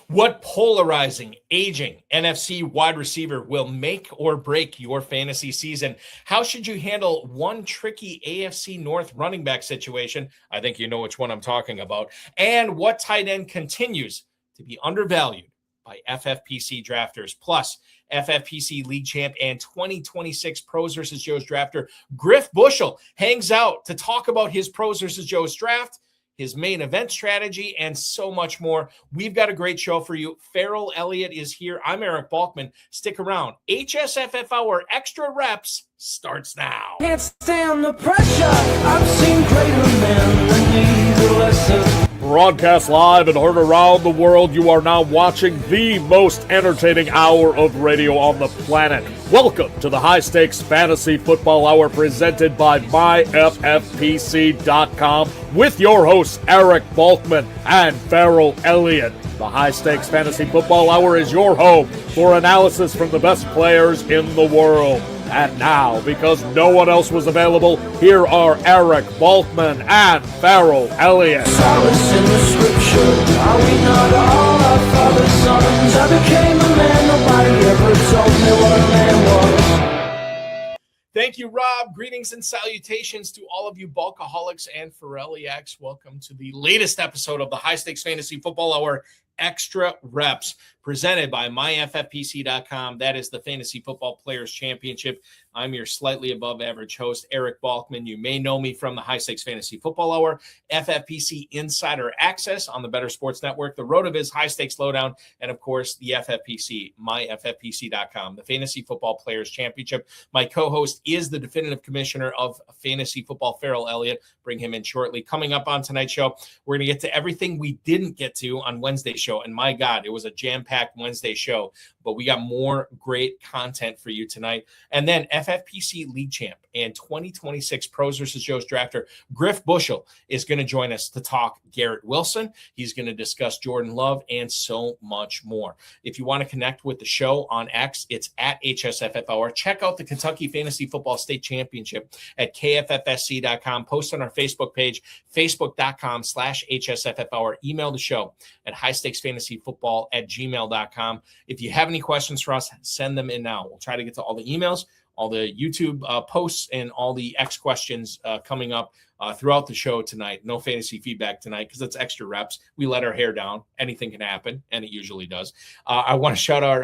What polarizing, aging NFC wide receiver will make or break your fantasy season? How should you handle one tricky AFC North running back situation? I think you know which one I'm talking about. And what tight end continues to be undervalued by FFPC drafters? Plus, FFPC League Champ and 2026 Pros vs. Joe's drafter Griff Bushell hangs out to talk about his Pros vs. Joe's draft, his main event strategy, and so much more. We've got a great show for you. Ferrell Elliott is here. I'm Eric Balkman. Stick around. HSFF Hour Extra Reps starts now. Can't stand the pressure. I've seen greater men than me, the lesser. Broadcast live and heard around the world, you are now watching the most entertaining hour of radio on the planet. Welcome to the High Stakes Fantasy Football Hour presented by MyFFPC.com with your hosts Eric Balkman and Ferrell Elliott. The High Stakes Fantasy Football Hour is your home for analysis from the best players in the world. And now, because no one else was available, here are Eric Balkman and Ferrell Elliott. Solace in the scripture. Are we not all our father's sons? I became a man, nobody ever told me what a man was. Thank you, Rob. Greetings and salutations to all of you Bulkaholics and Ferrelliacs. Welcome to the latest episode of the High Stakes Fantasy Football Hour Extra Reps, presented by MyFFPC.com. That is the Fantasy Football Players Championship. I'm your slightly above average host, Eric Balkman. You may know me from the High Stakes Fantasy Football Hour, FFPC Insider Access on the Better Sports Network, the RotoViz High Stakes Lowdown, and of course, the FFPC, MyFFPC.com, the Fantasy Football Players Championship. My co-host is the definitive commissioner of fantasy football, Ferrell Elliott. Bring him in shortly. Coming up on tonight's show, we're going to get to everything we didn't get to on Wednesday's show. And my God, it was a jam-packed Wednesday show, but we got more great content for you tonight. And then FFPC League Champ and 2026 Pros vs. Joe's drafter Griff Bushell is going to join us to talk Garrett Wilson. He's going to discuss Jordan Love and so much more. If you want to connect with the show on X, it's at HSFF Hour. Check out the Kentucky Fantasy Football State Championship at KFFSC.com. Post on our Facebook page, Facebook.com/HSFF Hour. Email the show at highstakesfantasyfootball@gmail.com. If you have any questions for us, send them in now. We'll try to get to all the emails, all the YouTube posts, and all the X questions coming up throughout the show tonight. No fantasy feedback tonight because it's extra reps. We let our hair down. Anything can happen, and it usually does. I want to shout out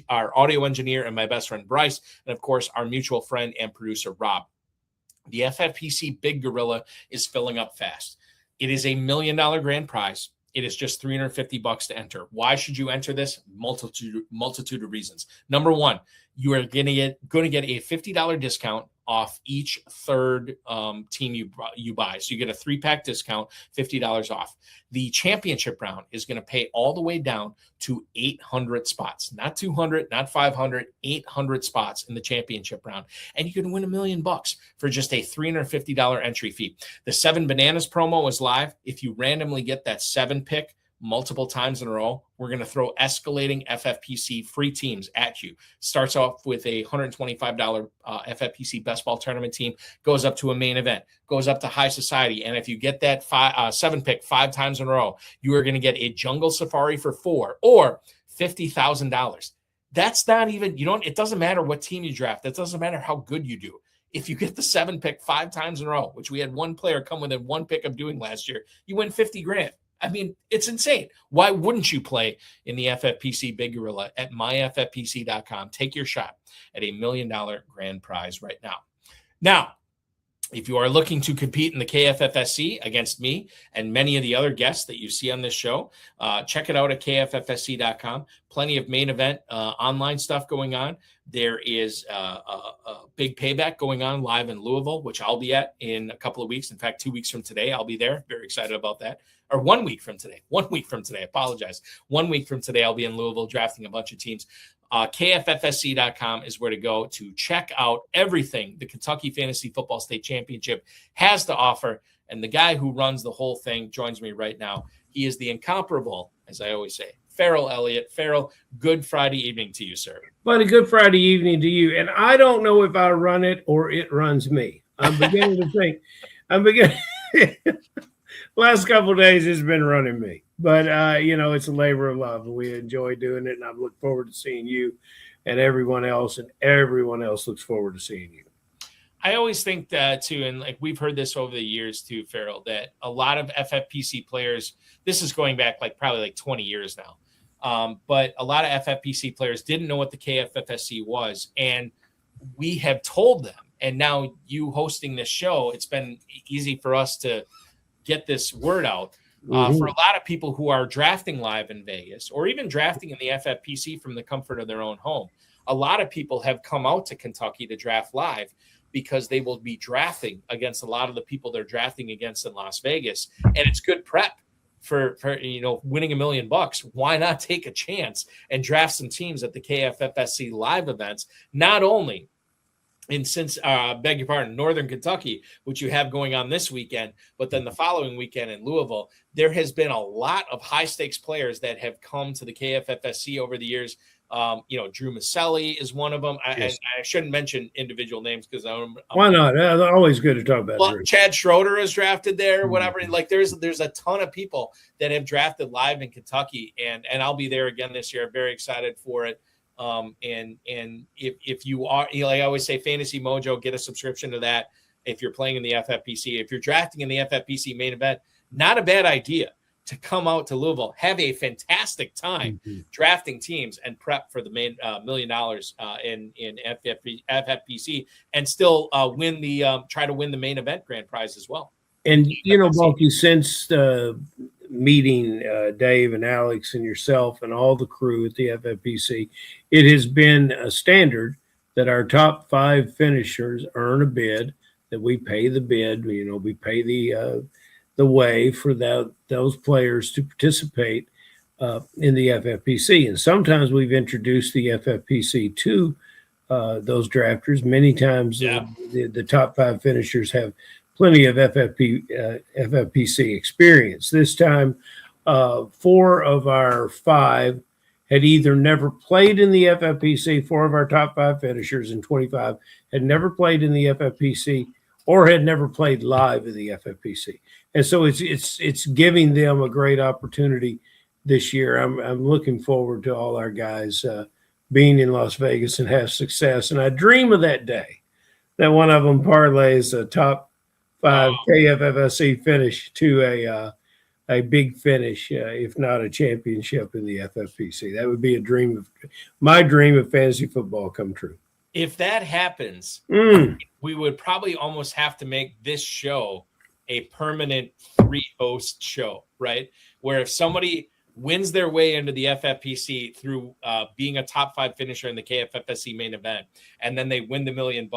our audio engineer and my best friend, Breece, and, of course, our mutual friend and producer, Rob. The FFPC Big Gorilla is filling up fast. It is $1 million grand prize. It is just $350 to enter. Why should you enter this? Multitude of reasons. Number one, you are going to get a $50 discount off each third team you buy. So you get a 3-pack discount, $50 off. The championship round is going to pay all the way down to 800 spots, not 200, not 500, 800 spots in the championship round. And you can win $1 million for just a $350 entry fee. The 7 Bananas promo is live. If you randomly get that 7 pick multiple times in a row, we're going to throw escalating FFPC free teams at you. Starts off with a $125 FFPC Best Ball Tournament team, goes up to a main event, goes up to High Society. And if you get that 7 pick 5 times in a row, you are going to get a Jungle Safari for 4 or $50,000. That's not even, it doesn't matter what team you draft. It doesn't matter how good you do. If you get the 7 pick 5 times in a row, which we had one player come within 1 pick of doing last year, you win $50,000. I mean, it's insane. Why wouldn't you play in the FFPC Big Gorilla at myffpc.com? Take your shot at $1 million grand prize right now. Now, if you are looking to compete in the KFFSC against me and many of the other guests that you see on this show, check it out at KFFSC.com. Plenty of main event online stuff going on. There is a big payback going on live in Louisville, which I'll be at in a couple of weeks. In fact, 2 weeks from today, I'll be there. Very excited about that. Or 1 week from today. 1 week from today. Apologize. 1 week from today, I'll be in Louisville drafting a bunch of teams. KFFSC.com is where to go to check out everything the Kentucky Fantasy Football State Championship has to offer. And the guy who runs the whole thing joins me right now. He is the incomparable, as I always say, Ferrell Elliott. Ferrell, good Friday evening to you, sir. Buddy, good Friday evening to you. And I don't know if I run it or it runs me. I'm beginning to think. Last couple of days, it's been running me. but it's a labor of love, and we enjoy doing it. And I look forward to seeing you and everyone else looks forward to seeing you. I always think that too, and like we've heard this over the years too, Ferrell, that a lot of FFPC players, this is going back probably 20 years now, but a lot of FFPC players didn't know what the KFFSC was, and we have told them. And now you hosting this show, it's been easy for us to get this word out. For a lot of people who are drafting live in Vegas or even drafting in the FFPC from the comfort of their own home, a lot of people have come out to Kentucky to draft live because they will be drafting against a lot of the people they're drafting against in Las Vegas. And it's good prep for winning $1 million. Why not take a chance and draft some teams at the KFFSC live events? Not only Northern Kentucky, which you have going on this weekend, but then the following weekend in Louisville, there has been a lot of high stakes players that have come to the KFFSC over the years. Drew Maselli is one of them. Yes. I shouldn't mention individual names because why not? Always good to talk about. Well, Chad Schroeder is drafted there, whatever. Like there's a ton of people that have drafted live in Kentucky, and I'll be there again this year. I'm very excited for it. And if you are, like I always say, Fantasy Mojo, get a subscription to that. If you're playing in the FFPC, if you're drafting in the FFPC main event, not a bad idea to come out to Louisville, have a fantastic time drafting teams and prep for the main $1 million in FFPC, and still try to win the main event grand prize as well. And Balky, since meeting Dave and Alex and yourself and all the crew at the FFPC, it has been a standard that our top 5 finishers earn a bid, that we pay the bid. We pay the way for those players to participate in the FFPC. And sometimes we've introduced the FFPC to those drafters. Many times the top 5 finishers have plenty of FFPC experience. This time, 4 of our 5 had either never played in the FFPC. 4 of our top 5 finishers and 25 had never played in the FFPC or had never played live in the FFPC. And so it's giving them a great opportunity this year. I'm looking forward to all our guys being in Las Vegas and have success. And I dream of that day that one of them parlays a top 5 KFFSC finish to a big finish, if not a championship in the FFPC. That would be my dream of fantasy football come true. If that happens, we would probably almost have to make this show a permanent 3-host show, right? Where if somebody wins their way into the FFPC through being a top 5 finisher in the KFFSC main event, and then they win the $1 million,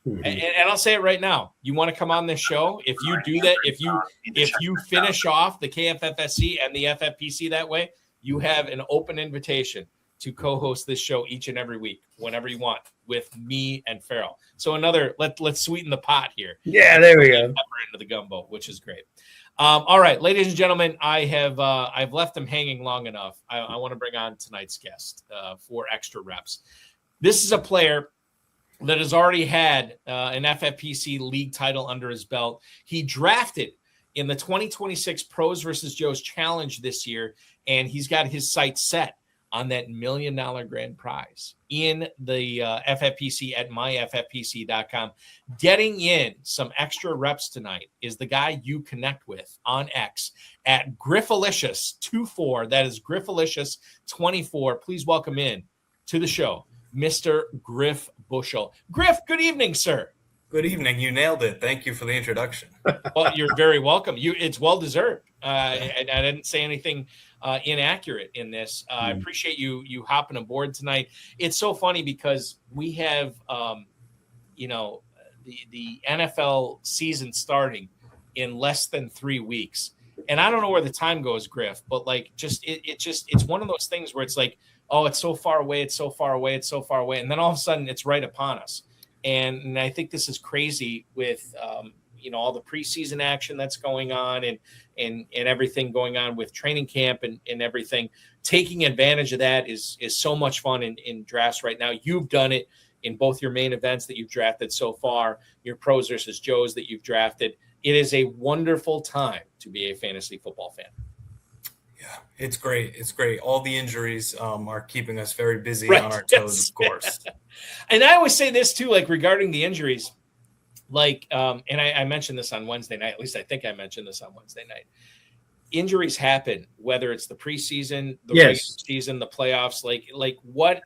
and I'll say it right now, you want to come on this show? If you do that, if you finish off the KFFSC and the FFPC that way, you have an open invitation to co-host this show each and every week, whenever you want, with me and Ferrell. So let's sweeten the pot here. Yeah, there we go. Pepper into the gumbo, which is great. All right, ladies and gentlemen, I've left them hanging long enough. I want to bring on tonight's guest for extra reps. This is a player that has already had an FFPC league title under his belt. He drafted in the 2026 Pros vs. Joes Challenge this year, and he's got his sights set on that $1 million grand prize in the FFPC at myffpc.com. Getting in some extra reps tonight is the guy you connect with on X at Griffalicious24. That is Griffalicious24. Please welcome in to the show, Mr. Griff Bushell. Griff, good evening, sir. Good evening. You nailed it. Thank you for the introduction. Well, you're very welcome. It's well-deserved. I didn't say anything inaccurate in this. I appreciate you hopping aboard tonight. It's so funny because we have, the NFL season starting in less than 3 weeks. And I don't know where the time goes, Griff, but it's one of those things where it's like, oh, it's so far away. It's so far away. It's so far away. And then all of a sudden it's right upon us. And I think this is crazy with, all the preseason action that's going on and everything going on with training camp and everything. Taking advantage of that is so much fun in drafts right now. You've done it in both your main events that you've drafted so far, your Pros versus Joes that you've drafted. It is a wonderful time to be a fantasy football fan. Yeah, it's great. It's great. All the injuries are keeping us very busy Right. on our toes, of course. And I always say this too, like regarding the injuries, like, and I mentioned this on Wednesday night, at least I think I mentioned this on Wednesday night. Injuries happen, whether it's the preseason, the regular season, the playoffs, like what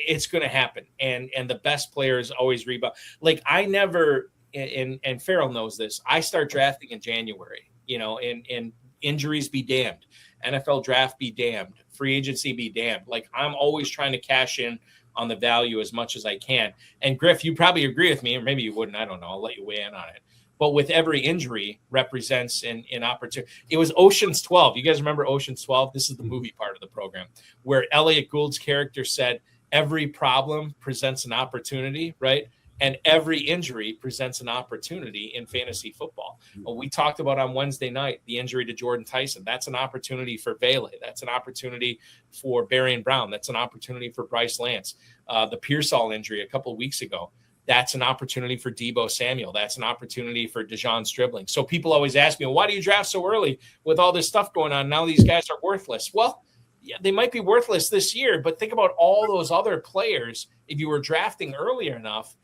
it's going to happen. And the best players always rebound. Like I never, and Ferrell knows this, I start drafting in January, and injuries be damned. NFL draft be damned. Free agency be damned. Like I'm always trying to cash in on the value as much as I can. And Griff, you probably agree with me, or maybe you wouldn't. I don't know. I'll let you weigh in on it. But with every injury represents an opportunity. It was Ocean's 12. You guys remember Ocean's 12? This is the movie part of the program where Elliot Gould's character said, every problem presents an opportunity, right? And every injury presents an opportunity in fantasy football. Well, we talked about on Wednesday night, the injury to Jordan Tyson. That's an opportunity for Vele. That's an opportunity for Barian Brown. That's an opportunity for Bryce Lance. The Pearsall injury a couple of weeks ago. That's an opportunity for Deebo Samuel. That's an opportunity for Dejon Stribling. So people always ask me, well, why do you draft so early with all this stuff going on? Now these guys are worthless. Well, yeah, they might be worthless this year, but think about all those other players. If you were drafting earlier enough,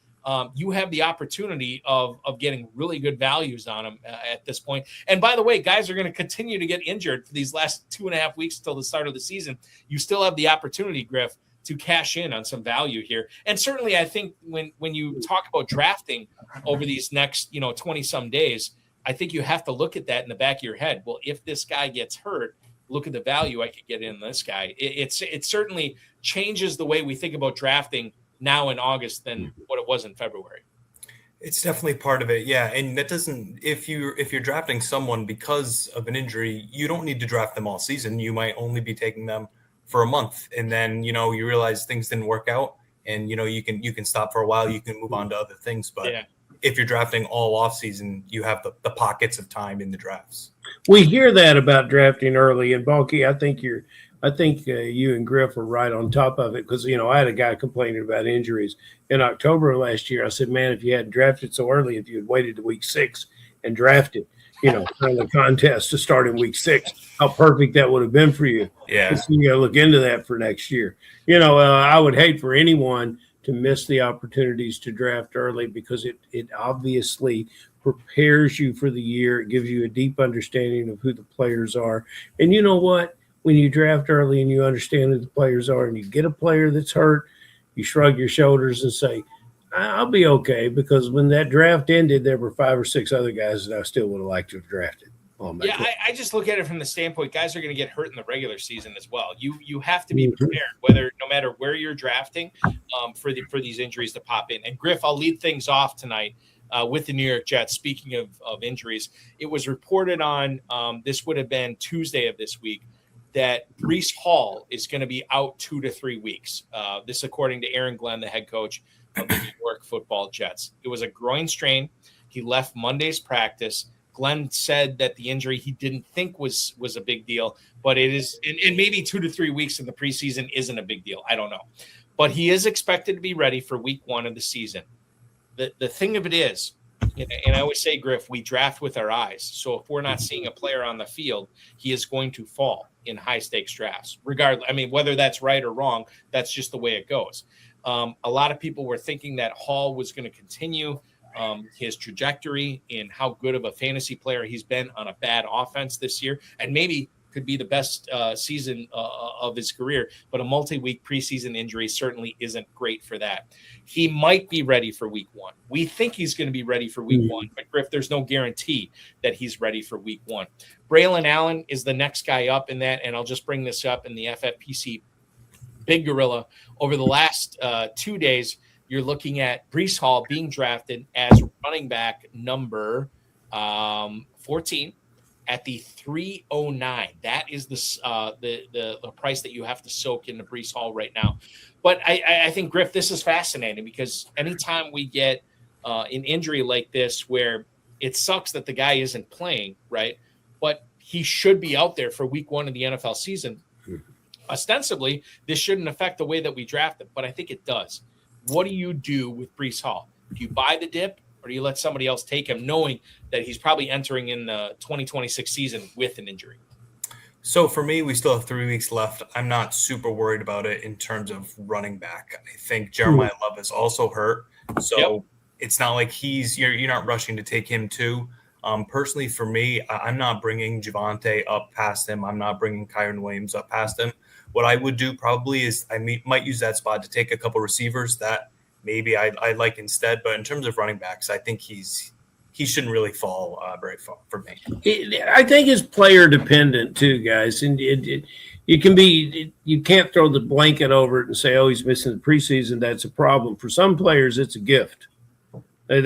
you have the opportunity of getting really good values on them at this point. And by the way, guys are going to continue to get injured for these last 2.5 weeks until the start of the season. You still have the opportunity, Griff, to cash in on some value here. And certainly I think when you talk about drafting over these next, 20 some days, I think you have to look at that in the back of your head. Well, if this guy gets hurt, look at the value I could get in this guy. It certainly changes the way we think about drafting now in August than what it was in February. It's definitely part of it. Yeah. And that doesn't, if you're drafting someone because of an injury, you don't need to draft them all season. You might only be taking them for a month, and then you realize things didn't work out, and you can stop for a while, you can move on to other things. But if you're drafting all off season, you have the pockets of time in the drafts. We hear that about drafting early, and Balky, I think you and Griff are right on top of it, because I had a guy complaining about injuries in October of last year. I said, man, if you hadn't drafted so early, if you had waited to week 6 and drafted, in the contest to start in week 6, how perfect that would have been for you. Yeah. So you got to look into that for next year. I would hate for anyone to miss the opportunities to draft early, because it obviously prepares you for the year. It gives you a deep understanding of who the players are. And you know what? When you draft early and you understand who the players are and you get a player that's hurt, you shrug your shoulders and say, I'll be okay, because when that draft ended, there were 5 or 6 other guys that I still would have liked to have drafted. I just look at it from the standpoint, guys are going to get hurt in the regular season as well. You have to be prepared, no matter where you're drafting, for these injuries to pop in. And Griff, I'll lead things off tonight with the New York Jets. Speaking of injuries, it was reported on this would have been Tuesday of this week that Breece Hall is going to be out 2 to 3 weeks. This according to Aaron Glenn, the head coach of the New York Football Jets. It was a groin strain. He left Monday's practice. Glenn said that the injury he didn't think was a big deal, but it is, and maybe 2 to 3 weeks in the preseason isn't a big deal. I don't know. But he is expected to be ready for week 1 of the season. The thing of it is, and I always say, Griff, we draft with our eyes. So if we're not seeing a player on the field, he is going to fall in high-stakes drafts. Regardless, whether that's right or wrong, that's just the way it goes. A lot of people were thinking that Hall was going to continue his trajectory in how good of a fantasy player he's been on a bad offense this year, and maybe could be the best season of his career. But a multi-week preseason injury certainly isn't great for that. He might be ready for week 1. We think he's going to be ready for week 1, but Griff, there's no guarantee that he's ready for week 1. Braylon Allen is the next guy up in that, and I'll just bring this up in the FFPC Big Gorilla. Over the last 2 days, you're looking at Breece Hall being drafted as running back number 14 at the 309. That is the price that you have to soak into Breece Hall right now. But I think, Griff, this is fascinating, because anytime we get an injury like this, where it sucks that the guy isn't playing, right? But he should be out there for week 1 of the NFL season. Ostensibly, this shouldn't affect the way that we draft him, but I think it does. What do you do with Breece Hall? Do you buy the dip, or do you let somebody else take him, knowing that he's probably entering in the 2026 season with an injury? So for me, we still have 3 weeks left. I'm not super worried about it in terms of running back. I think Jeremiah Love is also hurt, so it's not like you're not rushing to take him too. Personally, for me, I'm not bringing Javonte up past him. I'm not bringing Kyron Williams up past him. What I would do probably is I might use that spot to take a couple receivers that maybe I like instead. But in terms of running backs, I think he shouldn't really fall very far for me. I think it's player dependent too, guys, and you can't throw the blanket over it and say, "Oh, he's missing the preseason." That's a problem. For some players, it's a gift. They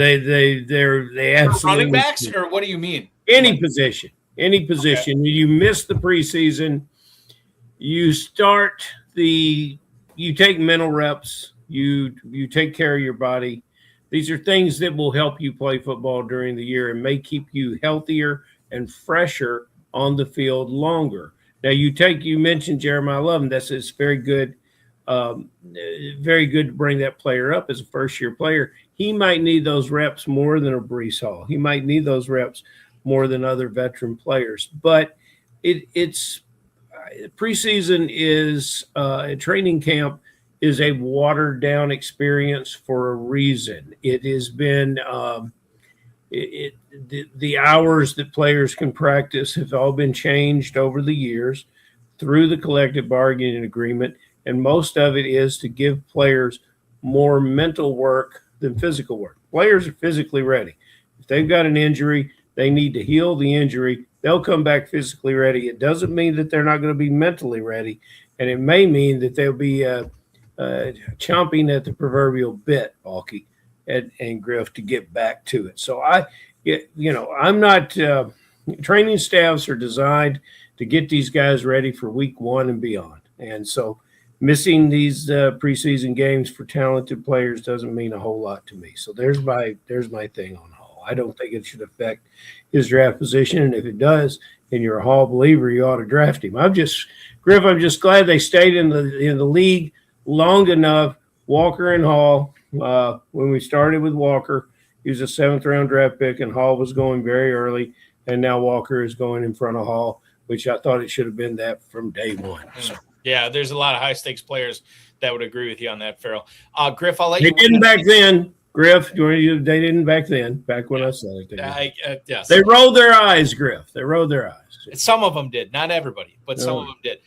absolutely running backs, or what do you mean? Any position. Okay. You miss the preseason. You take mental reps. You take care of your body. These are things that will help you play football during the year and may keep you healthier and fresher on the field longer. Now you mentioned Jeremiah Love, and it's very good. Very good to bring that player up as a first-year player. He might need those reps more than a Breece Hall. He might need those reps more than other veteran players. But it's preseason is training camp is a watered-down experience for a reason. It has been the hours that players can practice have all been changed over the years through the collective bargaining agreement. And most of it is to give players more mental work than physical work. Players are physically ready. If they've got an injury, they need to heal the injury. They'll come back physically ready. It doesn't mean that they're not going to be mentally ready. And it may mean that they'll be chomping at the proverbial bit, Balky and Griff, to get back to it. So I'm not training staffs are designed to get these guys ready for week 1 and beyond. And so missing these preseason games for talented players doesn't mean a whole lot to me. So there's my thing on Hall. I don't think it should affect his draft position, and if it does, and you're a Hall believer, you ought to draft him. I'm just glad they stayed in the league long enough. Walker and Hall. When we started with Walker, he was a 7th round draft pick, and Hall was going very early, and now Walker is going in front of Hall, which I thought it should have been that from day one. So. Yeah, there's a lot of high-stakes players that would agree with you on that, Ferrell. Griff, I'll let you – They didn't back then. Griff, they didn't back then, back when I said it. Yes. They rolled their eyes, Griff. They rolled their eyes. Some of them did. Not everybody, but some of them did.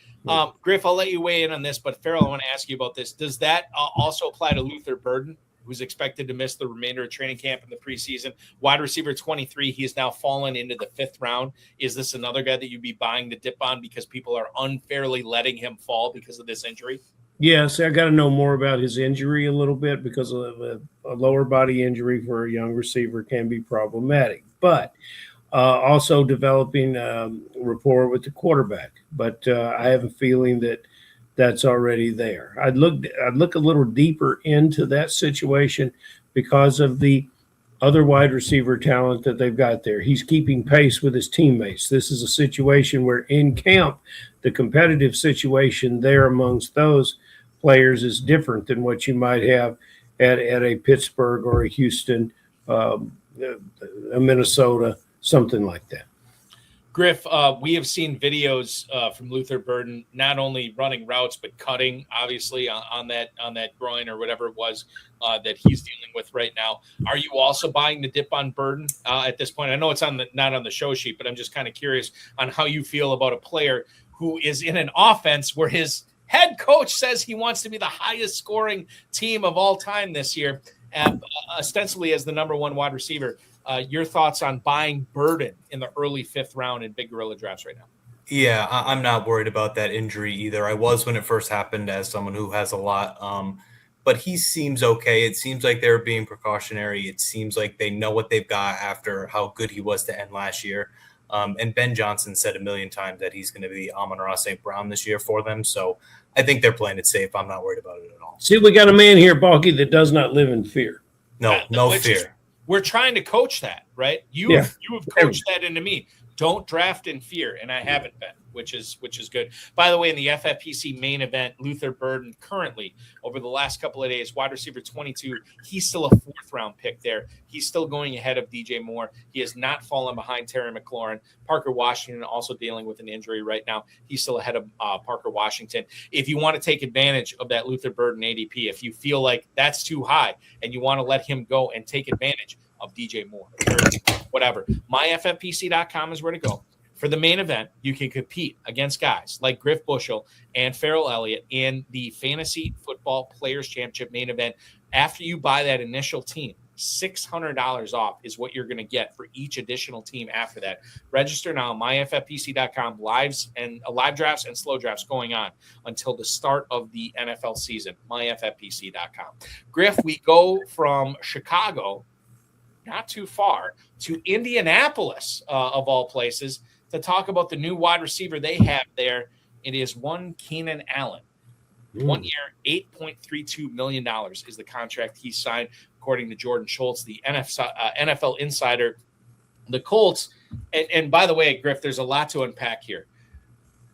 Griff, I'll let you weigh in on this, but Ferrell, I want to ask you about this. Does that also apply to Luther Burden, who's expected to miss the remainder of training camp in the preseason? Wide receiver 23, he has now fallen into the 5th round. Is this another guy that you'd be buying the dip on because people are unfairly letting him fall because of this injury? Yes, I got to know more about his injury a little bit because of a lower body injury for a young receiver can be problematic. But also developing rapport with the quarterback. But I have a feeling that that's already there. I'd look a little deeper into that situation because of the other wide receiver talent that they've got there. He's keeping pace with his teammates. This is a situation where in camp, the competitive situation there amongst those players is different than what you might have at a Pittsburgh or a Houston, a Minnesota, something like that. Griff, we have seen videos from Luther Burden, not only running routes, but cutting, obviously, on that groin or whatever it was that he's dealing with right now. Are you also buying the dip on Burden at this point? I know it's not on the show sheet, but I'm just kind of curious on how you feel about a player who is in an offense where his head coach says he wants to be the highest scoring team of all time this year, ostensibly as the number 1 wide receiver. Your thoughts on buying Burden in the early 5th round in Big Gorilla drafts right now? Yeah, I'm not worried about that injury either. I was when it first happened as someone who has a lot. But he seems okay. It seems like they're being precautionary. It seems like they know what they've got after how good he was to end last year. And Ben Johnson said a million times that he's going to be Amon-Ra St. Brown this year for them. So I think they're playing it safe. I'm not worried about it at all. See, we got a man here, Balky, that does not live in fear. No fear. We're trying to coach that, right? You have coached that into me. Don't draft in fear, and I haven't been, which is good. By the way, in the FFPC main event, Luther Burden currently over the last couple of days, wide receiver 22, he's still a 4th round pick there. He's still going ahead of DJ Moore. He has not fallen behind Terry McLaurin. Parker Washington also dealing with an injury right now. He's still ahead of Parker Washington. If you want to take advantage of that Luther Burden ADP, if you feel like that's too high and you want to let him go and take advantage of DJ Moore, whatever, myffpc.com is where to go. For the main event, you can compete against guys like Griff Bushell and Ferrell Elliott in the Fantasy Football Players Championship main event. After you buy that initial team, $600 off is what you're going to get for each additional team after that. Register now, myffpc.com, live drafts and slow drafts going on until the start of the NFL season, myffpc.com. Griff, we go from Chicago, not too far, to Indianapolis, of all places, to talk about the new wide receiver they have there. It is one Keenan Allen. 1 year, $8.32 million is the contract he signed, according to Jordan Schultz, the NFL insider. The Colts, and by the way, Griff, there's a lot to unpack here.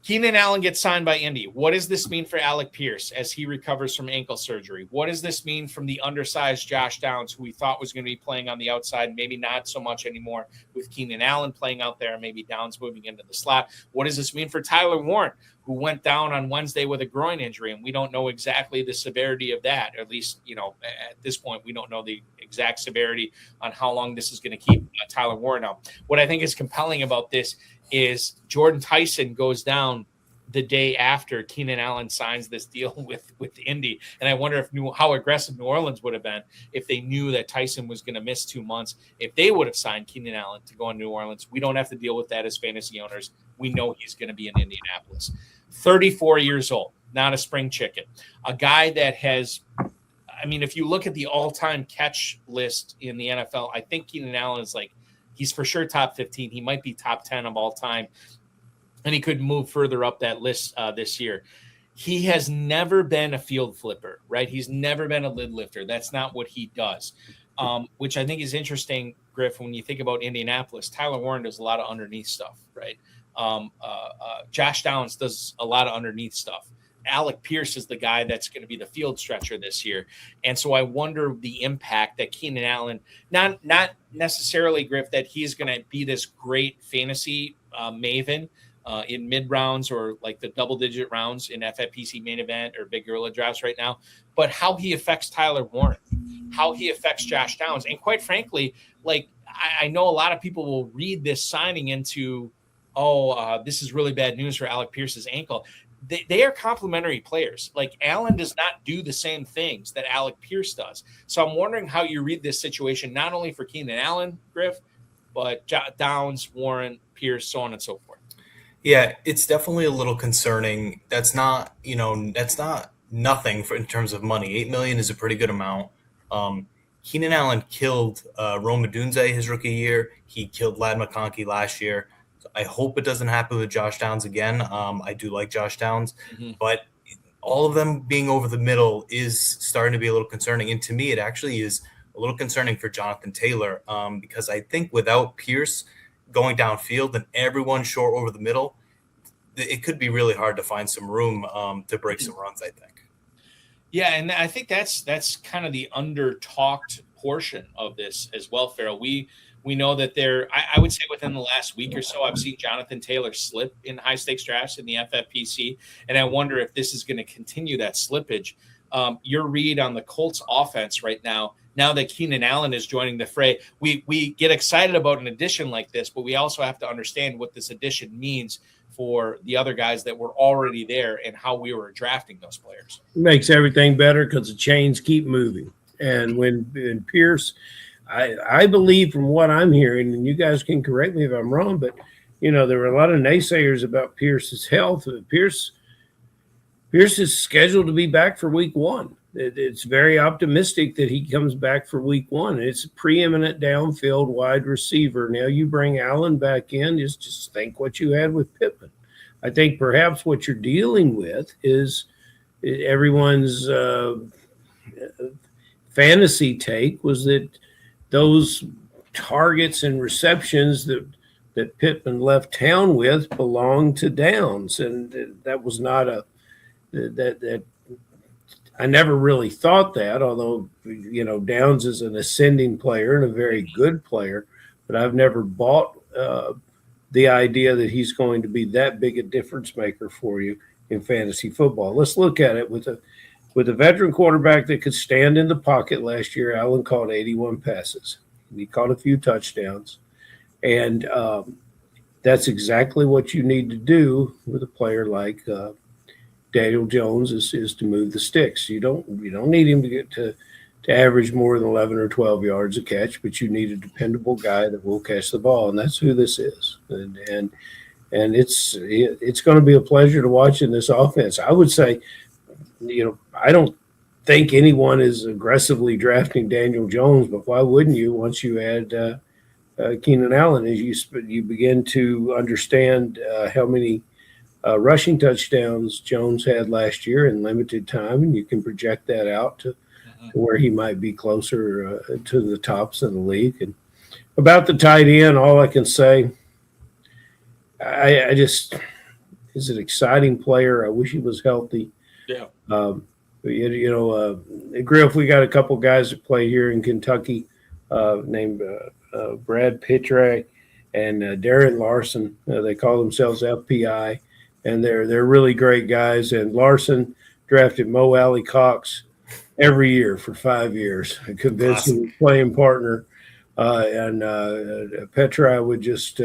Keenan Allen gets signed by Indy. What does this mean for Alec Pierce as he recovers from ankle surgery? What does this mean from the undersized Josh Downs, who we thought was going to be playing on the outside, maybe not so much anymore with Keenan Allen playing out there, maybe Downs moving into the slot? What does this mean for Tyler Warren, who went down on Wednesday with a groin injury, and we don't know exactly the severity of that, or at least, at this point, we don't know the exact severity on how long this is going to keep Tyler Warren out. What I think is compelling about this is Jordan Tyson goes down the day after Keenan Allen signs this deal with Indy. And I wonder how aggressive New Orleans would have been if they knew that Tyson was going to miss 2 months, if they would have signed Keenan Allen to go in New Orleans. We don't have to deal with that as fantasy owners. We know he's going to be in Indianapolis. 34 years old, not a spring chicken. A guy that has, if you look at the all-time catch list in the NFL, I think Keenan Allen is he's for sure top 15. He might be top 10 of all time. And he could move further up that list this year. He has never been a field flipper, right? He's never been a lid lifter. That's not what he does, which I think is interesting, Griff, when you think about Indianapolis. Tyler Warren does a lot of underneath stuff, right? Josh Downs does a lot of underneath stuff. Alec Pierce is the guy that's going to be the field stretcher this year. And so I wonder the impact that Keenan Allen, not necessarily, Griff, that he's going to be this great fantasy maven in mid rounds or like the double-digit rounds in FFPC Main Event or Big Gorilla drafts right now, but how he affects Tyler Warren, how he affects Josh Downs. And quite frankly, I know a lot of people will read this signing into, this is really bad news for Alec Pierce's ankle. They are complementary players. Allen does not do the same things that Alec Pierce does. So I'm wondering how you read this situation, not only for Keenan Allen, Griff, but Downs, Warren, Pierce, so on and so forth. Yeah, it's definitely a little concerning. That's not nothing in terms of money. $8 million is a pretty good amount. Keenan Allen killed Rome Odunze his rookie year. He killed Ladd McConkey last year. So I hope it doesn't happen with Josh Downs again. I do like Josh Downs, but all of them being over the middle is starting to be a little concerning. And to me, it actually is a little concerning for Jonathan Taylor because I think without Pierce going downfield and everyone short over the middle, it could be really hard to find some room to break some runs, I think. Yeah, and I think that's kind of the under-talked portion of this as well, Ferrell. We know that I would say within the last week or so, I've seen Jonathan Taylor slip in high-stakes drafts in the FFPC, and I wonder if this is going to continue that slippage. Your read on the Colts offense right now that Keenan Allen is joining the fray, we get excited about an addition like this, but we also have to understand what this addition means for the other guys that were already there and how we were drafting those players. It makes everything better because the chains keep moving. And when Pierce, I believe from what I'm hearing, and you guys can correct me if I'm wrong, but, there were a lot of naysayers about Pierce's health. Pierce is scheduled to be back for week 1. It's very optimistic that he comes back for week 1. It's a preeminent downfield wide receiver. Now you bring Allen back in, just think what you had with Pittman. I think perhaps what you're dealing with is everyone's fantasy take was that those targets and receptions that that Pittman left town with belonged to Downs, and that was not that I never really thought that, although, Downs is an ascending player and a very good player, but I've never bought the idea that he's going to be that big a difference maker for you in fantasy football. Let's look at it with a veteran quarterback that could stand in the pocket last year. Allen caught 81 passes. He caught a few touchdowns, and that's exactly what you need to do with a player like Daniel Jones is to move the sticks. You don't need him to get to average more than 11 or 12 yards a catch, but you need a dependable guy that will catch the ball, and that's who this is. And it's going to be a pleasure to watch in this offense. I would say, I don't think anyone is aggressively drafting Daniel Jones, but why wouldn't you once you add Keenan Allen as you begin to understand how many rushing touchdowns Jones had last year in limited time, and you can project that out to where he might be closer to the tops of the league. And about the tight end, all I can say, I just is an exciting player. I wish he was healthy. Yeah. Griff, we got a couple guys that play here in Kentucky named Brad Pitre and Darren Larson. They call themselves FPI, and they're really great guys. And Larson drafted Mo Alley Cox every year for 5 years, a convincing playing partner. And Petra would just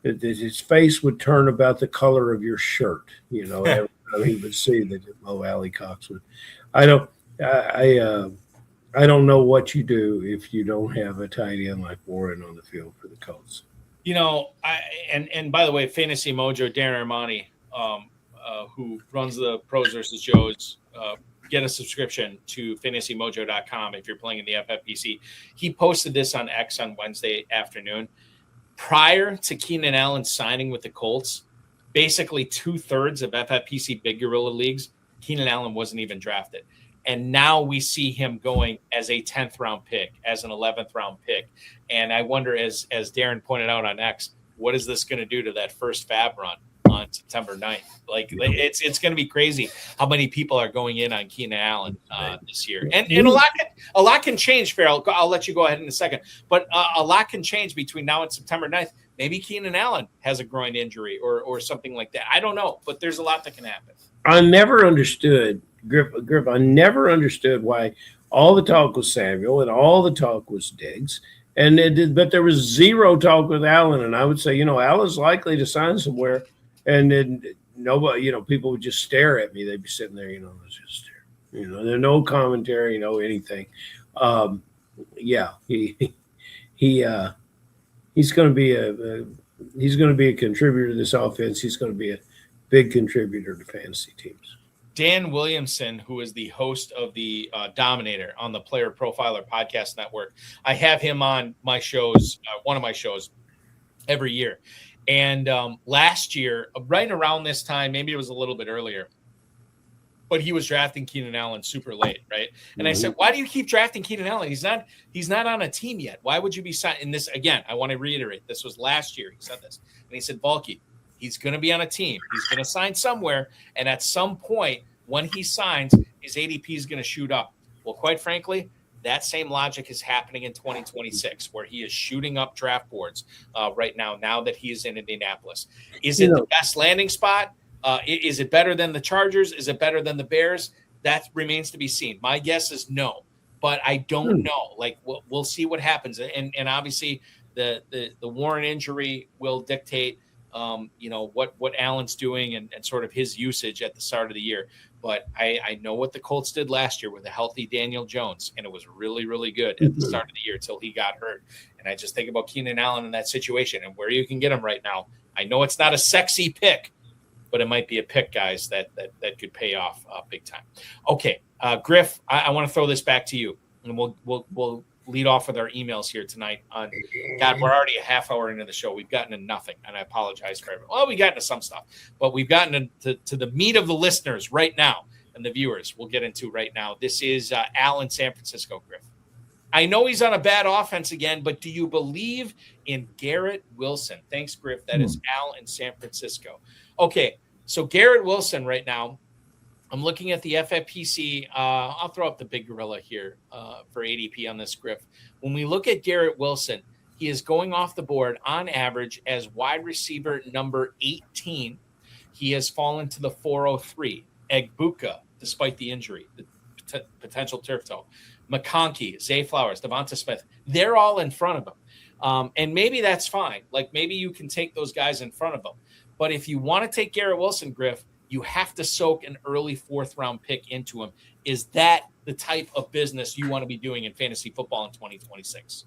his face would turn about the color of your shirt, every time he would see that Mo Alley Cox would. I don't know what you do if you don't have a tight end like Warren on the field for the Colts. And by the way, Fantasy Mojo, Darren Armani, who runs the Pros versus Joes, get a subscription to fantasymojo.com if you're playing in the FFPC. He posted this on X on Wednesday afternoon. Prior to Keenan Allen signing with the Colts, basically 2/3 of FFPC Big Gorilla Leagues, Keenan Allen wasn't even drafted. And now we see him going as a 10th round pick, as an 11th round pick. And I wonder, as Darren pointed out on X, what is this going to do to that first fab run on September 9th? Like, it's going to be crazy how many people are going in on Keenan Allen this year. And a lot can change, Ferrell. I'll let you go ahead in a second. But a lot can change between now and September 9th. Maybe Keenan Allen has a groin injury or something like that. I don't know, but there's a lot that can happen. I never understood, Griff, I never understood why all the talk was Samuel and all the talk was Diggs. But there was zero talk with Allen. And I would say, Allen's likely to sign somewhere. And then nobody, people would just stare at me. They'd be sitting there, just stare. There's no commentary, no anything. He's going to be a contributor to this offense. He's going to be a big contributor to fantasy teams. Dan Williamson, who is the host of the Dominator on the Player Profiler Podcast Network, I have him on my shows, one of my shows, every year. And last year, right around this time, maybe it was a little bit earlier, but he was drafting Keenan Allen super late, right? And I said, why do you keep drafting Keenan Allen? He's not on a team yet. Why would you be signing this? Again, I want to reiterate, this was last year. He said this. And he said, Balky, he's going to be on a team. He's going to sign somewhere. And at some point, when he signs, his ADP is going to shoot up. Well, quite frankly, that same logic is happening in 2026, where he is shooting up draft boards right now that he is in Indianapolis. Is it the best landing spot? Is it better than the Chargers? Is it better than the Bears? That remains to be seen. My guess is no, but I don't know. Like, we'll see what happens. And obviously the Warren injury will dictate, what Allen's doing and sort of his usage at the start of the year. But I know what the Colts did last year with a healthy Daniel Jones, and it was really, really good at the start of the year until he got hurt. And I just think about Keenan Allen in that situation and where you can get him right now. I know it's not a sexy pick, but it might be a pick, guys, that could pay off big time. Okay, Griff, I want to throw this back to you, and we'll lead off with our emails here tonight. God, we're already a half hour into the show. We've gotten to nothing, and I apologize for everyone. Well, we got into some stuff, but we've gotten to the meat of the listeners right now and the viewers we'll get into right now. This is Al in San Francisco, Griff. I know he's on a bad offense again, but do you believe in Garrett Wilson? Thanks, Griff. That is Al in San Francisco. Okay, so Garrett Wilson right now, I'm looking at the FFPC. I'll throw up the Big Gorilla here for ADP on this, Griff. When we look at Garrett Wilson, he is going off the board on average as wide receiver number 18. He has fallen to the 403. Egbuka, despite the injury, the potential turf toe. McConkey, Zay Flowers, Devonta Smith, they're all in front of him. And maybe that's fine. Like maybe you can take those guys in front of him. But if you want to take Garrett Wilson, Griff, you have to soak an early 4th-round pick into him. Is that the type of business you want to be doing in fantasy football in 2026?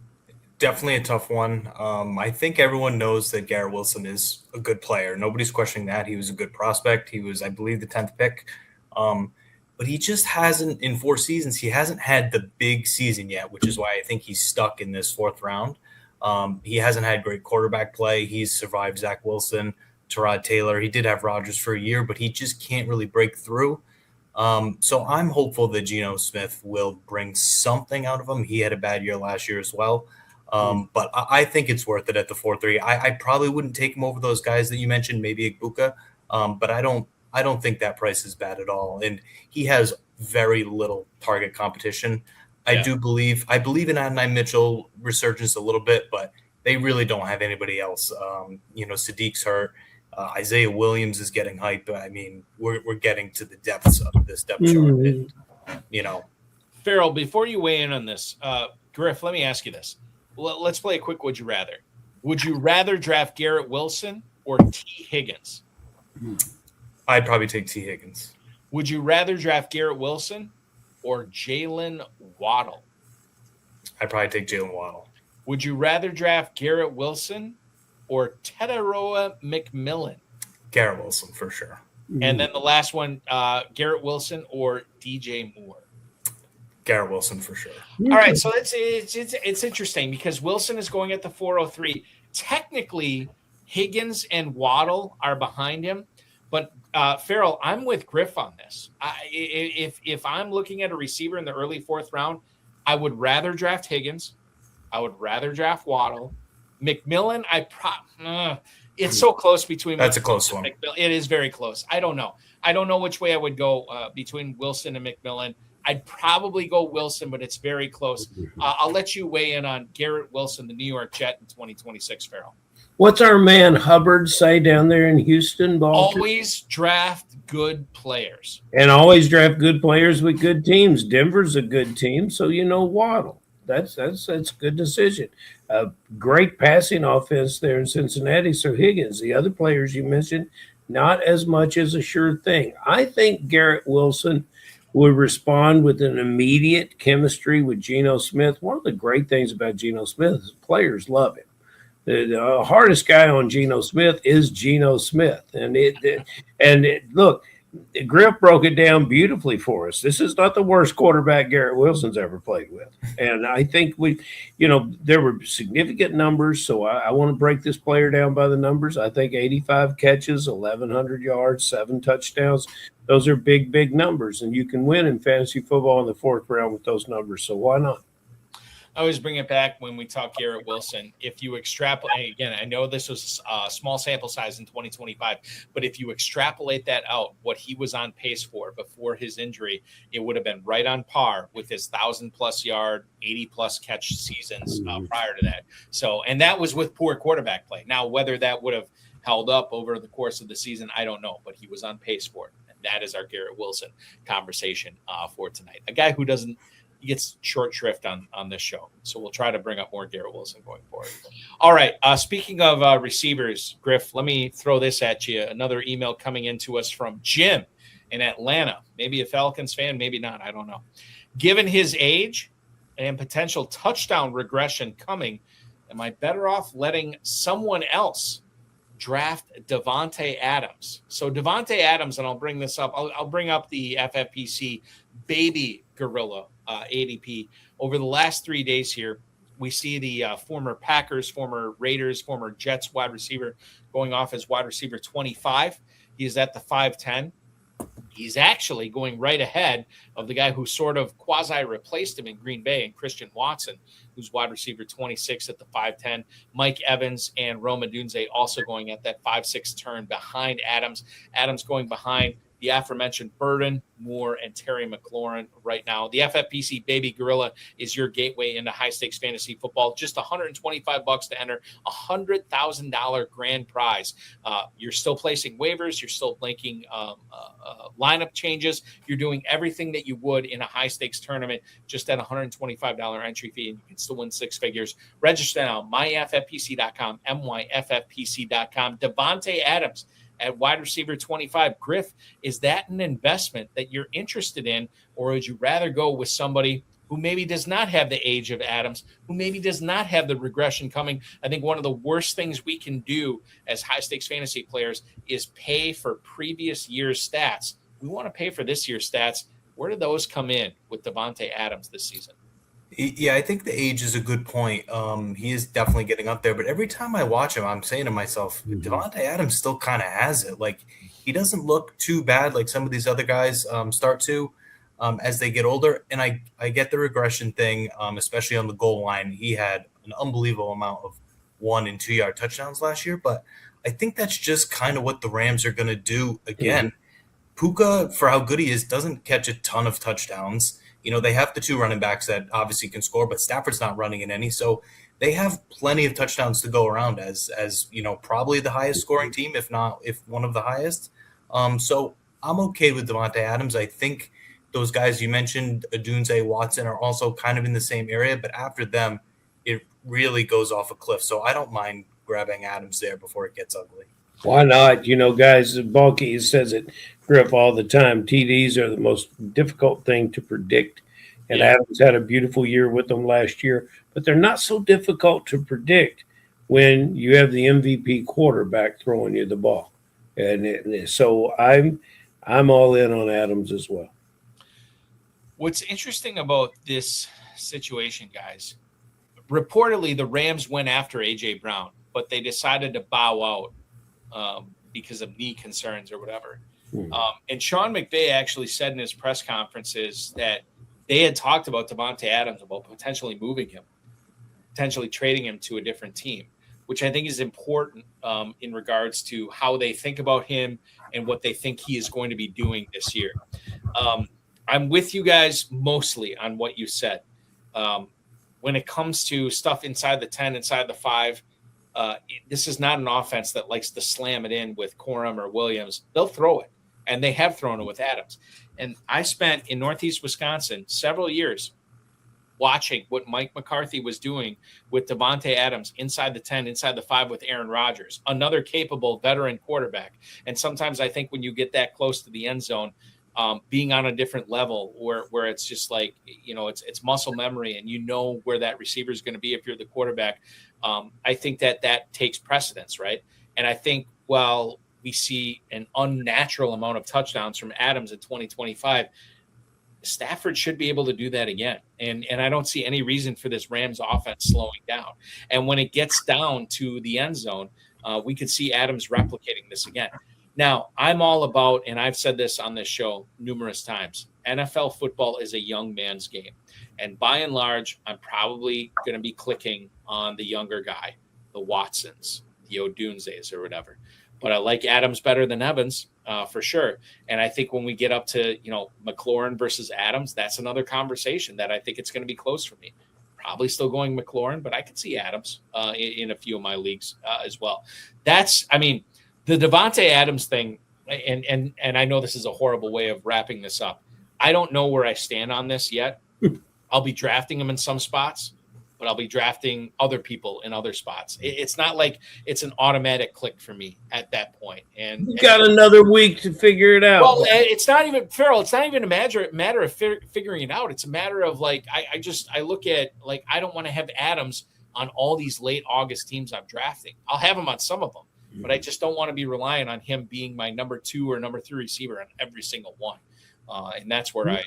Definitely a tough one. I think everyone knows that Garrett Wilson is a good player. Nobody's questioning that. He was a good prospect. He was, I believe, the 10th pick. But he just hasn't, in 4 seasons, he hasn't had the big season yet, which is why I think he's stuck in this 4th round. He hasn't had great quarterback play. He's survived Zach Wilson, Tyrod Taylor. He did have Rodgers for a year, but he just can't really break through. So I'm hopeful that Geno Smith will bring something out of him. He had a bad year last year as well. But I think it's worth it at the 4-3. I probably wouldn't take him over those guys that you mentioned, maybe Egbuka. But I don't think that price is bad at all. And he has very little target competition. Yeah. I believe in Adonai Mitchell resurgence a little bit, but they really don't have anybody else. Sadiq's hurt. Isaiah Williams is getting hype. I mean, we're getting to the depths of this depth chart. Ferrell, before you weigh in on this, Griff, let me ask you this. Let's play a quick would you rather. Would you rather draft Garrett Wilson or T. Higgins? I'd probably take T. Higgins. Would you rather draft Garrett Wilson or Jalen Waddle? I'd probably take Jalen Waddle. Would you rather draft Garrett Wilson or Teteroa McMillan? Garrett Wilson for sure. And then the last one, Garrett Wilson or DJ Moore? Garrett Wilson for sure. All right, so it's interesting because Wilson is going at the 403. Technically, Higgins and Waddle are behind him, but Ferrell, I'm with Griff on this. If I'm looking at a receiver in the early 4th round, I would rather draft Higgins. I would rather draft Waddle. McMillan, it's so close between. That's a close one. McMillan. It is very close. I don't know which way I would go between Wilson and McMillan. I'd probably go Wilson, but it's very close. I'll let you weigh in on Garrett Wilson, the New York Jet in 2026, Ferrell. What's our man Hubbard say down there in Houston, Baltimore? Always draft good players. And always draft good players with good teams. Denver's a good team, so Waddle. That's a good decision. Great passing offense there in Cincinnati. So Higgins, the other players you mentioned, not as much as a sure thing. I think Garrett Wilson would respond with an immediate chemistry with Geno Smith. One of the great things about Geno Smith is players love him. The hardest guy on Geno Smith is Geno Smith. Look, Griff broke it down beautifully for us. This is not the worst quarterback Garrett Wilson's ever played with. And I think there were significant numbers. So I want to break this player down by the numbers. I think 85 catches, 1,100 yards, 7 touchdowns. Those are big, big numbers. And you can win in fantasy football in the 4th round with those numbers. So why not? I always bring it back when we talk Garrett Wilson. If you extrapolate, again, I know this was a small sample size in 2025, but if you extrapolate that out, what he was on pace for before his injury, it would have been right on par with his 1,000+ yard, 80+ catch seasons prior to that. So, and that was with poor quarterback play. Now, whether that would have held up over the course of the season, I don't know, but he was on pace for it. And that is our Garrett Wilson conversation for tonight. A guy who gets short shrift on this show. So we'll try to bring up more Garrett Wilson going forward. All right. Speaking of receivers, Griff, let me throw this at you. Another email coming into us from Jim in Atlanta. Maybe a Falcons fan, maybe not. I don't know. Given his age and potential touchdown regression coming, am I better off letting someone else draft Davante Adams? So Davante Adams, and I'll bring this up. I'll bring up the FFPC Baby Gorilla ADP. Over the last 3 days here, we see the former Packers, former Raiders, former Jets wide receiver going off as wide receiver 25. He is at the 5'10". He's actually going right ahead of the guy who sort of quasi-replaced him in Green Bay, and Christian Watson, who's wide receiver 26 at the 5'10". Mike Evans and Rome Odunze also going at that 5'6" turn behind Adams. Adams going behind the aforementioned Burden, Moore, and Terry McLaurin right now. The FFPC Baby Gorilla is your gateway into high-stakes fantasy football. Just $125 to enter, $100,000 grand prize. You're still placing waivers. You're still making lineup changes. You're doing everything that you would in a high-stakes tournament just at $125 entry fee, and you can still win six figures. Register now, myffpc.com, myffpc.com. Devontae Adams at wide receiver 25. Griff, is that an investment that you're interested in, or would you rather go with somebody who maybe does not have the age of Adams, who maybe does not have the regression coming? I think one of the worst things we can do as high-stakes fantasy players is pay for previous year's stats. We want to pay for this year's stats. Where do those come in with Devontae Adams this season? Yeah, I think the age is a good point. He is definitely getting up there, but every time I watch him, I'm saying to myself, Devontae Adams still kind of has it. Like, he doesn't look too bad like some of these other guys start to as they get older. And I get the regression thing, especially on the goal line. He had an unbelievable amount of 1- and 2-yard touchdowns last year, but I think that's just kind of what the Rams are going to do again. Puka, for how good he is, doesn't catch a ton of touchdowns. You know, they have the two running backs that obviously can score, but Stafford's not running in any. So they have plenty of touchdowns to go around as you know, probably the highest scoring team, if one of the highest. So I'm okay with Devontae Adams. I think those guys you mentioned, Odunze, Watson, are also kind of in the same area, but after them, it really goes off a cliff. So I don't mind grabbing Adams there before it gets ugly. Why not? You know, guys, Balky says it, Griff, all the time. TDs are the most difficult thing to predict. And Adams had a beautiful year with them last year, but they're not so difficult to predict when you have the MVP quarterback throwing you the ball. And so I'm all in on Adams as well. What's interesting about this situation, guys, reportedly the Rams went after A.J. Brown, but they decided to bow out because of knee concerns or whatever. And Sean McVay actually said in his press conferences that they had talked about Devontae Adams, about potentially moving him, potentially trading him to a different team, which I think is important in regards to how they think about him and what they think he is going to be doing this year. I'm with you guys mostly on what you said. When it comes to stuff inside the 10, inside the 5, this is not an offense that likes to slam it in with Corum or Williams. They'll throw it, and they have thrown it with Adams. And I spent in Northeast Wisconsin several years watching what Mike McCarthy was doing with Devontae Adams inside the 10, inside the 5 with Aaron Rodgers, another capable veteran quarterback. And sometimes I think when you get that close to the end zone, being on a different level where it's just like, you know, it's muscle memory and you know where that receiver is going to be if you're the quarterback. I think that takes precedence, right? And I think while we see an unnatural amount of touchdowns from Adams in 2025, Stafford should be able to do that again. And I don't see any reason for this Rams offense slowing down. And when it gets down to the end zone, we could see Adams replicating this again. Now, I'm all about, and I've said this on this show numerous times, NFL football is a young man's game. And by and large, I'm probably going to be clicking on the younger guy, the Watsons, the Odunzes or whatever. But I like Adams better than Evans for sure. And I think when we get up to, you know, McLaurin versus Adams, that's another conversation that I think it's going to be close for me. Probably still going McLaurin, but I could see Adams in a few of my leagues as well. The Devontae Adams thing, and I know this is a horrible way of wrapping this up. I don't know where I stand on this yet. I'll be drafting him in some spots, but I'll be drafting other people in other spots. It's not like it's an automatic click for me at that point. And you got another week to figure it out. Well, it's not even, Ferrell, it's not even a matter of figuring it out. It's a matter of like, I look at, like, I don't want to have Adams on all these late August teams I'm drafting. I'll have him on some of them, but I just don't want to be relying on him being my number 2 or number 3 receiver on every single one. And that's where I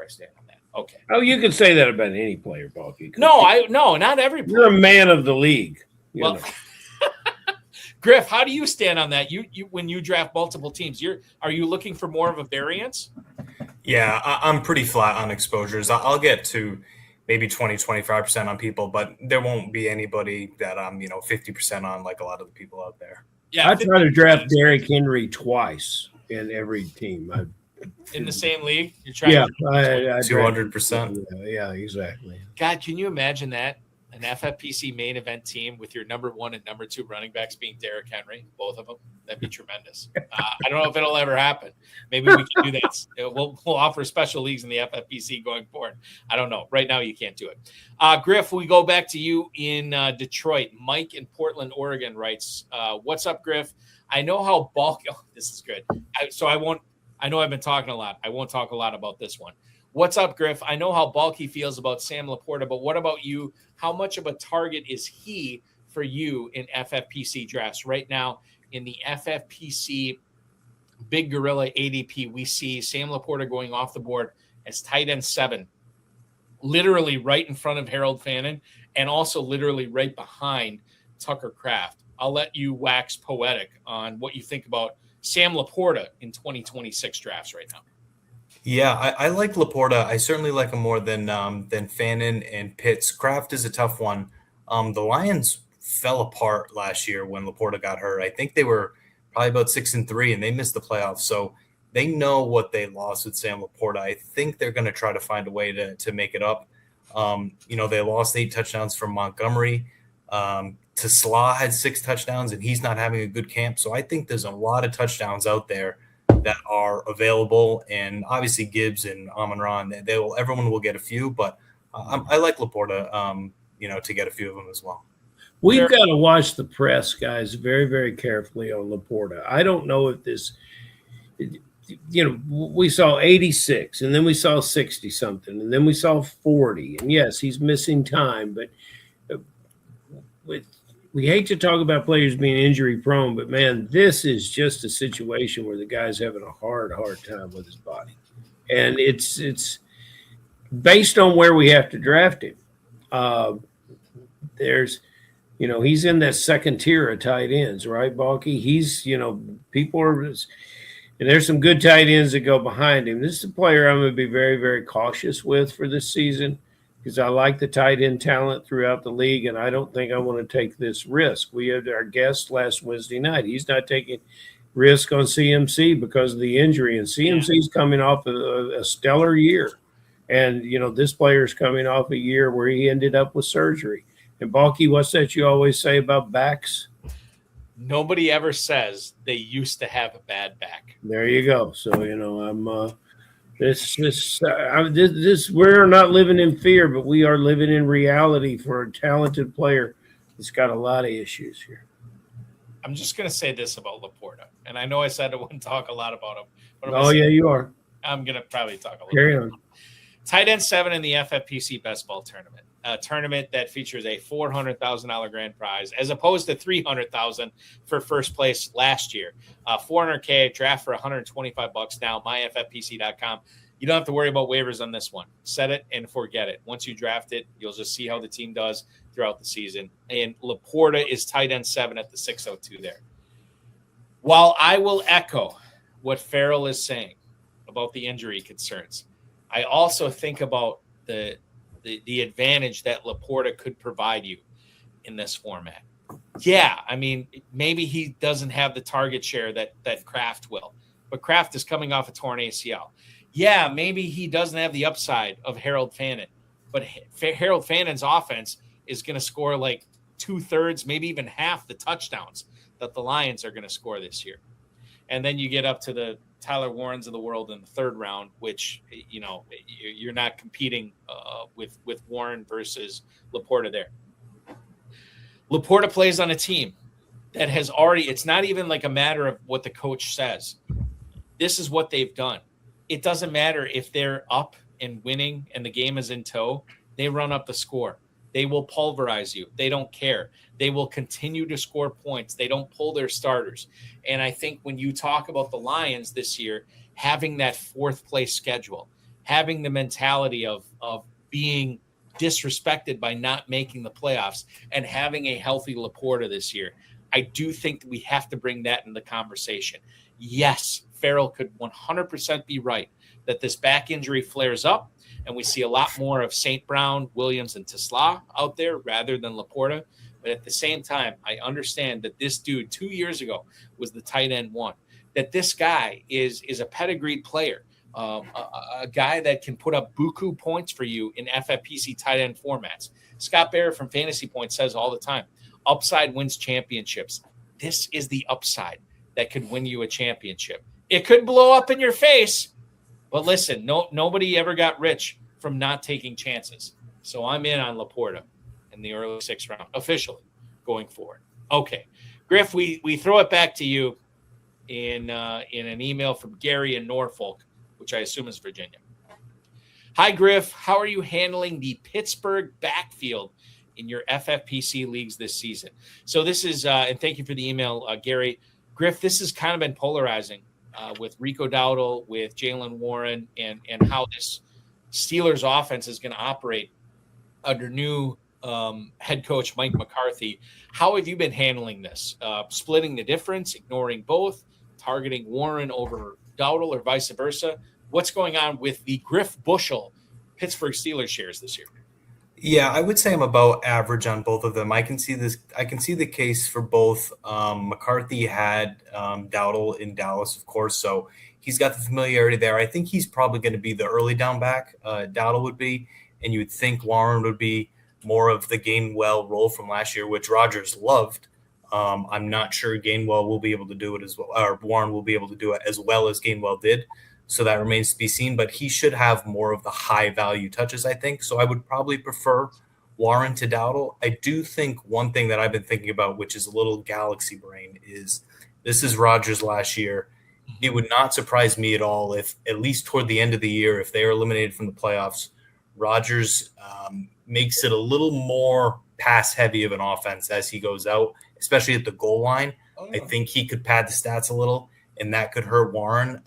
stand on that. Okay. Oh, you can say that about any player, Balky. No, not every player. You're a man of the league. Well, Griff, how do you stand on that? You when you draft multiple teams, are you looking for more of a variance? Yeah, I'm pretty flat on exposures. I'll get to maybe 20, 25% on people, but there won't be anybody that I'm, 50% on like a lot of the people out there. Yeah, I try to draft Derrick Henry twice in every team. In the same league? You're trying Yeah, to 200%. Yeah, exactly. God, can you imagine that? An FFPC main event team with your number 1 and number 2 running backs being Derrick Henry, both of them. That'd be tremendous. I don't know if it'll ever happen. Maybe we can do that. We'll offer special leagues in the FFPC going forward. I don't know. Right now, you can't do it. Griff, we go back to you in Detroit. Mike in Portland, Oregon writes, what's up, Griff? I know how bulky. Oh, this is good. I know I've been talking a lot. I won't talk a lot about this one. What's up, Griff? I know how bulky feels about Sam Laporta, but what about you? How much of a target is he for you in FFPC drafts? Right now, in the FFPC Big Gorilla ADP, we see Sam Laporta going off the board as tight end 7, literally right in front of Harold Fannin, and also literally right behind Tucker Kraft. I'll let you wax poetic on what you think about Sam Laporta in 2026 drafts right now. Yeah, I like Laporta. I certainly like him more than Fannin and Pitts. Kraft is a tough one. The Lions fell apart last year when Laporta got hurt. I think they were probably about 6-3, and they missed the playoffs. So they know what they lost with Sam Laporta. I think they're going to try to find a way to make it up. They lost 8 touchdowns from Montgomery. Tesla had 6 touchdowns, and he's not having a good camp. So I think there's a lot of touchdowns out there that are available, and obviously Gibbs and Amon-Ra, everyone will get a few, but I like Laporta, to get a few of them as well. We've got to watch the press, guys, very, very carefully on Laporta. I don't know if this, we saw 86, and then we saw 60-something, and then we saw 40. And, yes, he's missing time, but we hate to talk about players being injury-prone, but, man, this is just a situation where the guy's having a hard time with his body. And it's based on where we have to draft him. He's in that second tier of tight ends, right, Balky? He's, people are – and there's some good tight ends that go behind him. This is a player I'm going to be very, very cautious with for this season because I like the tight end talent throughout the league, and I don't think I want to take this risk. We had our guest last Wednesday night. He's not taking risk on CMC because of the injury, and CMC's coming off a stellar year. And, this player's coming off a year where he ended up with surgery. And, Balky, what's that you always say about backs? Nobody ever says they used to have a bad back. There you go. So, we're not living in fear, but we are living in reality for a talented player that's got a lot of issues here. I'm just going to say this about Laporta, and I know I said I wouldn't talk a lot about him. But you are. I'm going to probably talk a little Carry bit. on. Tight end 7 in the FFPC Best Ball Tournament, a tournament that features a $400,000 grand prize as opposed to $300,000 for first place last year. $400K draft for $125 now. MyFFPC.com. You don't have to worry about waivers on this one. Set it and forget it. Once you draft it, you'll just see how the team does throughout the season. And Laporta is tight end 7 at the 602 there. While I will echo what Ferrell is saying about the injury concerns, I also think about the advantage that Laporta could provide you in this format. Yeah, I mean, maybe he doesn't have the target share that Kraft will, but Kraft is coming off a torn ACL. Yeah, maybe he doesn't have the upside of Harold Fannin, but Harold Fannin's offense is going to score like 2/3, maybe even half the touchdowns that the Lions are going to score this year. And then you get up to the Tyler Warrens of the world in the 3rd round, which, you're not competing with Warren versus Laporta there. Laporta plays on a team that has already, it's not even like a matter of what the coach says. This is what they've done. It doesn't matter if they're up and winning and the game is in tow. They run up the score. They will pulverize you. They don't care. They will continue to score points. They don't pull their starters. And I think when you talk about the Lions this year, having that 4th place schedule, having the mentality of being disrespected by not making the playoffs, and having a healthy Laporta this year, I do think that we have to bring that in the conversation. Yes, Ferrell could 100% be right that this back injury flares up and we see a lot more of St. Brown, Williams, and Tesla out there rather than Laporta. But at the same time, I understand that this dude 2 years ago was the tight end one, that this guy is a pedigreed player, a guy that can put up buku points for you in FFPC tight end formats. Scott Barrett from Fantasy Points says all the time, upside wins championships. This is the upside that could win you a championship. It could blow up in your face, but listen, nobody ever got rich from not taking chances. So I'm in on Laporta in the early 6th round, officially going forward. Okay, Griff, we throw it back to you in an email from Gary in Norfolk, which I assume is Virginia. Hi, Griff. How are you handling the Pittsburgh backfield in your FFPC leagues this season? So this is, and thank you for the email, Gary. Griff, this has kind of been polarizing with Rico Dowdle, with Jalen Warren, and how this Steelers offense is going to operate under new head coach Mike McCarthy. How have you been handling this? Splitting the difference, ignoring both, targeting Warren over Dowdle, or vice versa? What's going on with the Griff Bushell Pittsburgh Steelers shares this year? Yeah, I would say I'm about average on both of them. I can see this. I can see the case for both. McCarthy had Dowdle in Dallas, of course, so he's got the familiarity there. I think he's probably going to be the early down back. Dowdle would be, and you would think Warren would be more of the Gainwell role from last year, which Rodgers loved. I'm not sure Gainwell will be able to do it as well, or Warren will be able to do it as well as Gainwell did. So that remains to be seen, but he should have more of the high value touches, I think. So I would probably prefer Warren to Dowdle. I do think one thing that I've been thinking about, which is a little galaxy brain, is this is Rodgers last year. It would not surprise me at all if, at least toward the end of the year, if they are eliminated from the playoffs, Rodgers makes it a little more pass heavy of an offense as he goes out, especially at the goal line. I think he could pad the stats a little, and that could hurt Warren.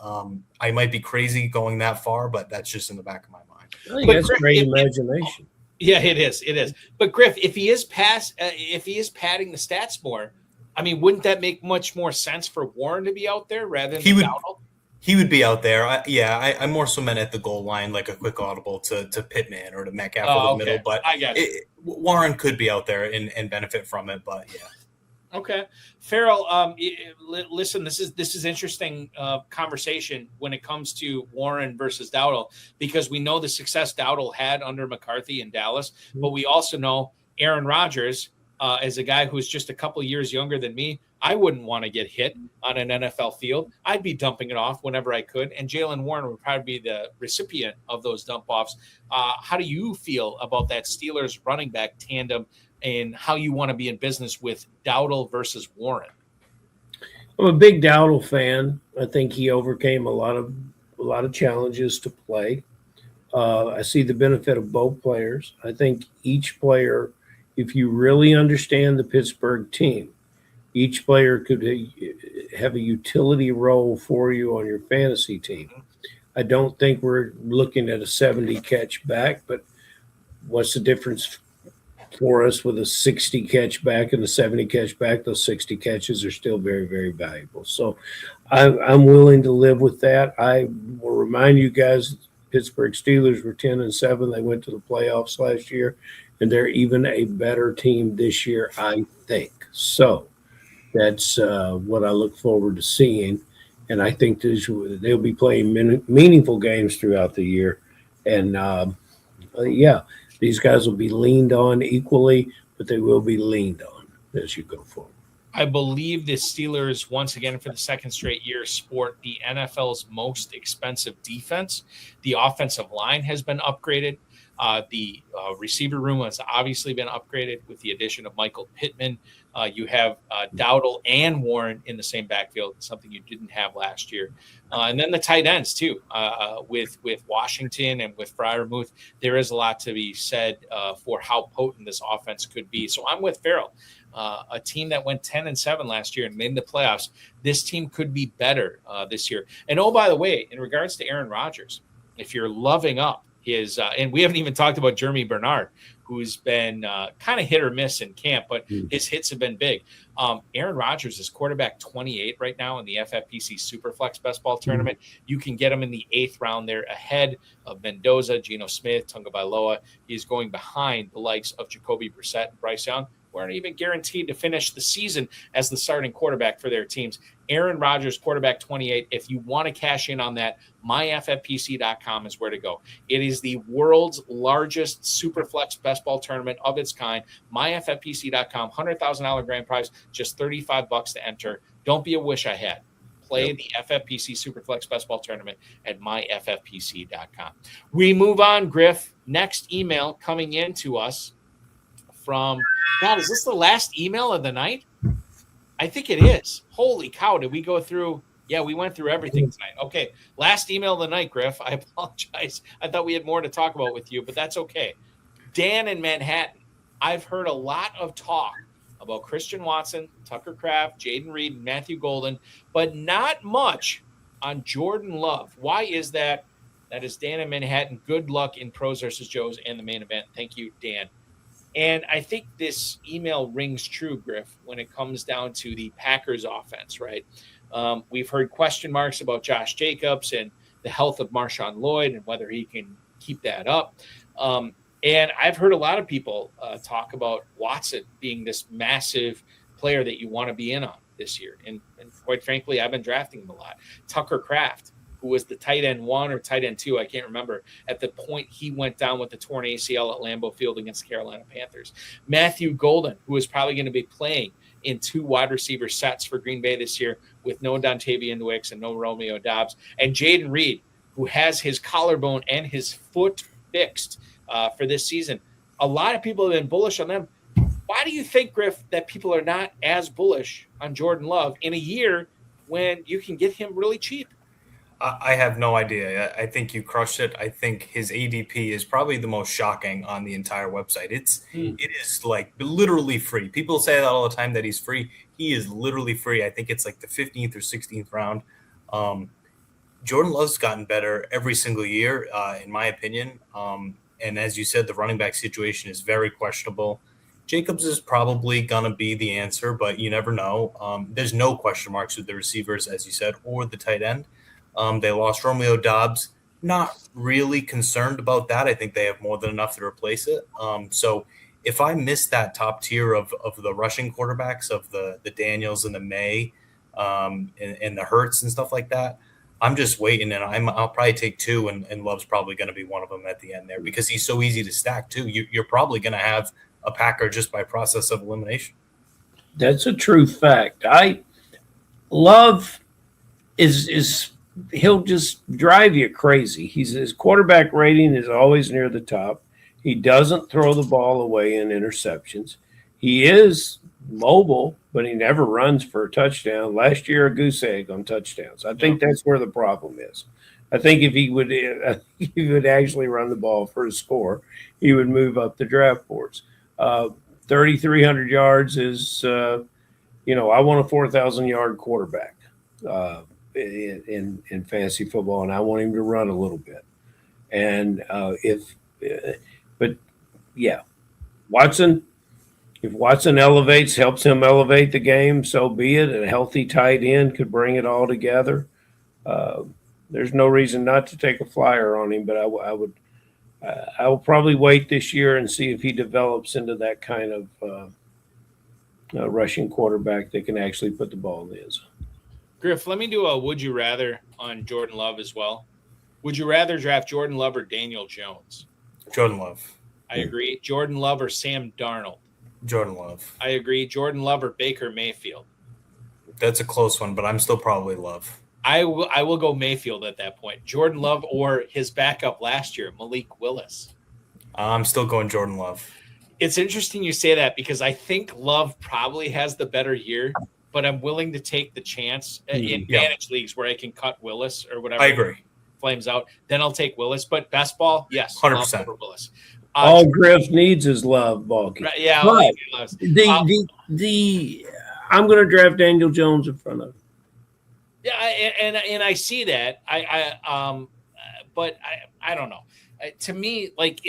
I might be crazy going that far, but that's just in the back of my mind. I think that's great imagination. Yeah, it is. It is. But Griff, if he is padding the stats more, I mean, wouldn't that make much more sense for Warren to be out there rather than Dowdle? He would be out there. I more so meant at the goal line, like a quick audible to Pittman or to Metcalf over the middle. But I got Warren could be out there and benefit from it. But yeah. Okay, Ferrell. Listen, this is interesting conversation when it comes to Warren versus Dowdle, because we know the success Dowdle had under McCarthy in Dallas, but we also know Aaron Rodgers, as a guy who's just a couple of years younger than me. I wouldn't want to get hit on an NFL field. I'd be dumping it off whenever I could, and Jalen Warren would probably be the recipient of those dump offs. How do you feel about that Steelers running back tandem, and how you want to be in business with Dowdle versus Warren? I'm a big Dowdle fan. I think he overcame a lot of challenges to play. I see the benefit of both players. I think each player, if you really understand the Pittsburgh team, each player could have a utility role for you on your fantasy team. I don't think we're looking at a 70 catch back, but what's the difference for us with a 60 catch back and a 70 catch back? Those 60 catches are still very, very valuable. So I'm willing to live with that. I will remind you guys, Pittsburgh Steelers were 10-7. They went to the playoffs last year, and they're even a better team this year, I think. So that's what I look forward to seeing. And I think they'll be playing meaningful games throughout the year. And, these guys will be leaned on equally, but they will be leaned on as you go forward. I believe the Steelers, once again for the second straight year, sport the NFL's most expensive defense. The offensive line has been upgraded. The receiver room has obviously been upgraded with the addition of Michael Pittman. You have Dowdle and Warren in the same backfield, something you didn't have last year. And then the tight ends, too, with Washington and with Freiermuth. There is a lot to be said for how potent this offense could be. So I'm with Ferrell. A team that went 10-7 last year and made the playoffs. This team could be better this year. And, oh, by the way, in regards to Aaron Rodgers, if you're loving up his and we haven't even talked about Jeremy Bernard, who's been kind of hit or miss in camp, but his hits have been big. Aaron Rodgers is quarterback 28 right now in the FFPC Superflex Best Ball Tournament. You can get him in the 8th round there, ahead of Mendoza, Geno Smith, Tunga Bailoa. He's going behind the likes of Jacoby Brissett and Bryce Young, who aren't even guaranteed to finish the season as the starting quarterback for their teams. Aaron Rodgers, quarterback 28. If you want to cash in on that, myffpc.com is where to go. It is the world's largest Superflex Best Ball Tournament of its kind. myffpc.com, $100,000 grand prize, just $35 to enter. Don't be a wish I had. Play the FFPC Superflex Best Ball Tournament at myffpc.com. We move on, Griff. Next email coming in to us from, God, is this the last email of the night? I think it is. Holy cow, did we go through? Yeah, we went through everything tonight. Okay, last email of the night, Griff. I apologize. I thought we had more to talk about with you, but that's okay. Dan in Manhattan. I've heard a lot of talk about Christian Watson, Tucker Kraft, Jaden Reed, and Matthew Golden, but not much on Jordan Love. Why is that? That is Dan in Manhattan. Good luck in Pros versus Joes and the main event. Thank you, Dan. And I think this email rings true, Griff, when it comes down to the Packers offense, right? We've heard question marks about Josh Jacobs and the health of Marshawn Lloyd and whether he can keep that up. And I've heard a lot of people talk about Watson being this massive player that you want to be in on this year. And quite frankly, I've been drafting him a lot. Tucker Kraft, who was the tight end 1 or tight end 2, I can't remember, at the point he went down with the torn ACL at Lambeau Field against the Carolina Panthers. Matthew Golden, who is probably going to be playing in 2 wide receiver sets for Green Bay this year with no Dontavian Wicks and no Romeo Doubs. And Jaden Reed, who has his collarbone and his foot fixed for this season. A lot of people have been bullish on them. Why do you think, Griff, that people are not as bullish on Jordan Love in a year when you can get him really cheap? I have no idea. I think you crushed it. I think his ADP is probably the most shocking on the entire website. It is like literally free. People say that all the time that he's free. He is literally free. I think it's like the 15th or 16th round. Jordan Love's gotten better every single year, in my opinion. And as you said, the running back situation is very questionable. Jacobs is probably going to be the answer, but you never know. There's no question marks with the receivers, as you said, or the tight end. They lost Romeo Doubs. Not really concerned about that. I think they have more than enough to replace it. So if I miss that top tier of the rushing quarterbacks, of the Daniels and the May and the Hurts and stuff like that, I'm just waiting, and I'll probably take 2, and Love's probably going to be one of them at the end there because he's so easy to stack too. You're probably going to have a Packer just by process of elimination. That's a true fact. Love is he'll just drive you crazy. His quarterback rating is always near the top. He doesn't throw the ball away in interceptions. He is mobile, but he never runs for a touchdown. Last year, a goose egg on touchdowns. I think that's where the problem is. I think if he would actually run the ball for a score, he would move up the draft boards. 3,300 yards is, I want a 4,000-yard quarterback in fantasy football, and I want him to run a little bit. And Watson, if Watson helps him elevate the game, so be it. A healthy tight end could bring it all together. There's no reason not to take a flyer on him, but I will probably wait this year and see if he develops into that kind of rushing quarterback that can actually put the ball in the end zone. Griff, let me do a would you rather on Jordan Love as well. Would you rather draft Jordan Love or Daniel Jones? Jordan Love. I agree. Jordan Love or Sam Darnold? Jordan Love. I agree. Jordan Love or Baker Mayfield? That's a close one, but I'm still probably Love. I will go Mayfield at that point. Jordan Love or his backup last year, Malik Willis? I'm still going Jordan Love. It's interesting you say that because I think Love probably has the better year, but I'm willing to take the chance in managed leagues where I can cut Willis or whatever. I agree. Flames out. Then I'll take Willis. But best ball, yes. 100%. Over Willis. All Griff needs is Love, Balky. Right, yeah. But I'm going to draft Daniel Jones in front of him. Yeah, and I see that. But I don't know. to me, like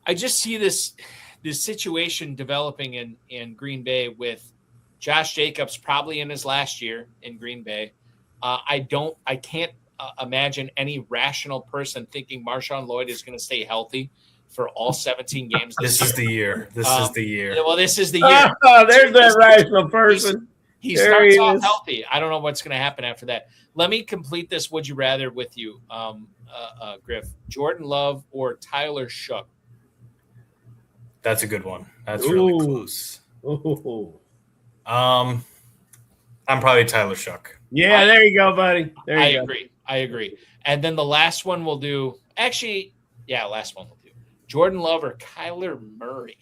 I just see this situation developing in Green Bay with Josh Jacobs probably in his last year in Green Bay. I can't imagine any rational person thinking Marshawn Lloyd is going to stay healthy for all 17 games. This is the year. This is the year. Well, this is the year. There's that rational person. He starts off healthy. I don't know what's going to happen after that. Let me complete this would you rather with you, Griff. Jordan Love or Tyler Shough? That's a good one. That's really close. Ooh. I'm probably Tyler Shough. Yeah, there you go, buddy. I agree. And then the last one we'll do. Actually, last one we'll do. Jordan Love or Kyler Murray?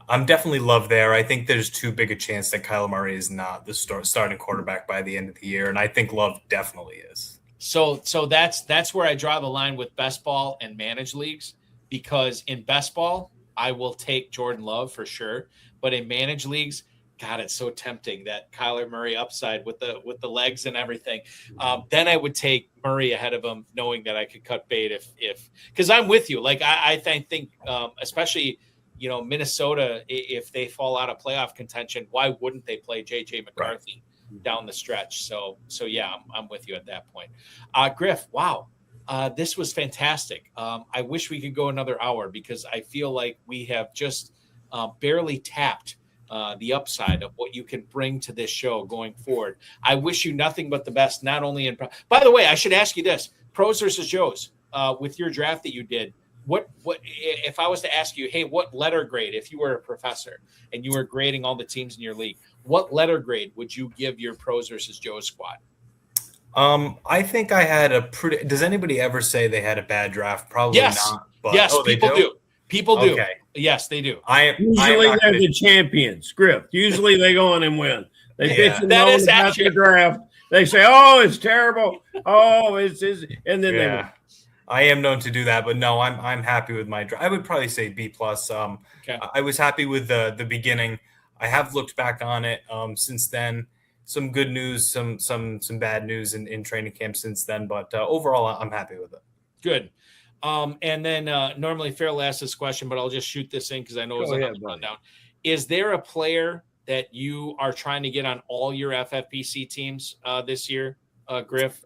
I'm definitely Love there. I think there's too big a chance that Kyler Murray is not the starting quarterback by the end of the year, and I think Love definitely is. So that's where I draw the line with best ball and managed leagues, because in best ball I will take Jordan Love for sure, but in managed leagues, God, it's so tempting, that Kyler Murray upside with the legs and everything. Then I would take Murray ahead of him, knowing that I could cut bait if because I'm with you. Like I think especially Minnesota, if they fall out of playoff contention, why wouldn't they play JJ McCarthy down the stretch? So yeah, I'm with you at that point. Griff, wow. This was fantastic. I wish we could go another hour, because I feel like we have just barely tapped the upside of what you can bring to this show going forward. I wish you nothing but the best, not only in by the way, I should ask you this, pros versus Joes, with your draft that you did, what if I was to ask you, hey, what letter grade, if you were a professor and you were grading all the teams in your league, what letter grade would you give your pros versus Joes squad? I think I had a pretty. Does anybody ever say they had a bad draft? Probably not. But, yes, people do. People do. Okay. Yes, they do. Usually they're the champions, Griff. Usually they go on and win. They bitch and moan about the draft. They say, "Oh, it's terrible. Oh, it's," and then they win. I am known to do that, but no, I'm happy with my draft. I would probably say B+. Okay. I was happy with the beginning. I have looked back on it since then. Some good news, some bad news in training camp since then, but overall, I'm happy with it. Good. And then normally Ferrell asks this question, but I'll just shoot this in because I know it's on the rundown. Is there a player that you are trying to get on all your FFPC teams this year, Griff?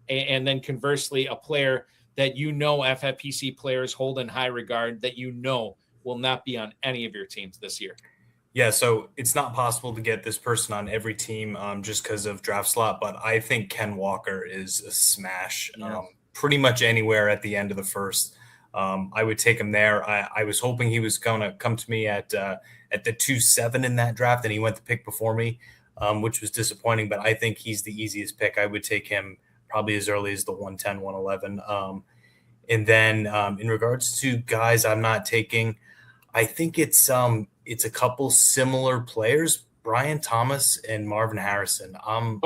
And then conversely, a player that FFPC players hold in high regard that will not be on any of your teams this year? Yeah, so it's not possible to get this person on every team just because of draft slot, but I think Ken Walker is a smash. Yeah. Pretty much anywhere at the end of the first. I would take him there. I was hoping he was going to come to me at the 2-7 in that draft, and he went the pick before me, which was disappointing, but I think he's the easiest pick. I would take him probably as early as the 110, 111. And then in regards to guys I'm not taking, I think it's a couple similar players, Brian Thomas and Marvin Harrison. I'm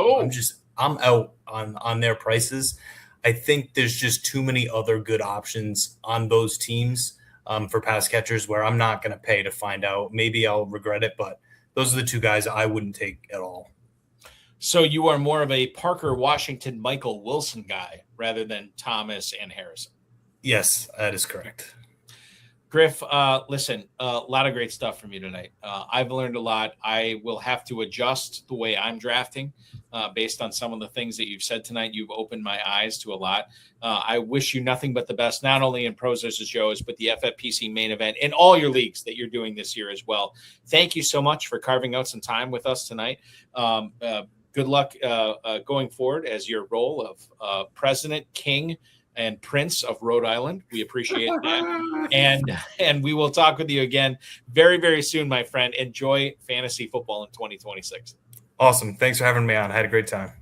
out on their prices. I think there's just too many other good options on those teams for pass catchers where I'm not going to pay to find out. Maybe I'll regret it, but those are the two guys I wouldn't take at all. So you are more of a Parker Washington, Michael Wilson guy rather than Thomas and Harrison. Yes, that is correct. Griff, listen, a lot of great stuff from you tonight. I've learned a lot. I will have to adjust the way I'm drafting based on some of the things that you've said tonight. You've opened my eyes to a lot. I wish you nothing but the best, not only in pros versus Joes, but the FFPC main event and all your leagues that you're doing this year as well. Thank you so much for carving out some time with us tonight. Good luck going forward as your role of President, King, and Prince of Rhode Island. We appreciate that. And we will talk with you again very, very soon, my friend. Enjoy fantasy football in 2026. Awesome. Thanks for having me on. I had a great time.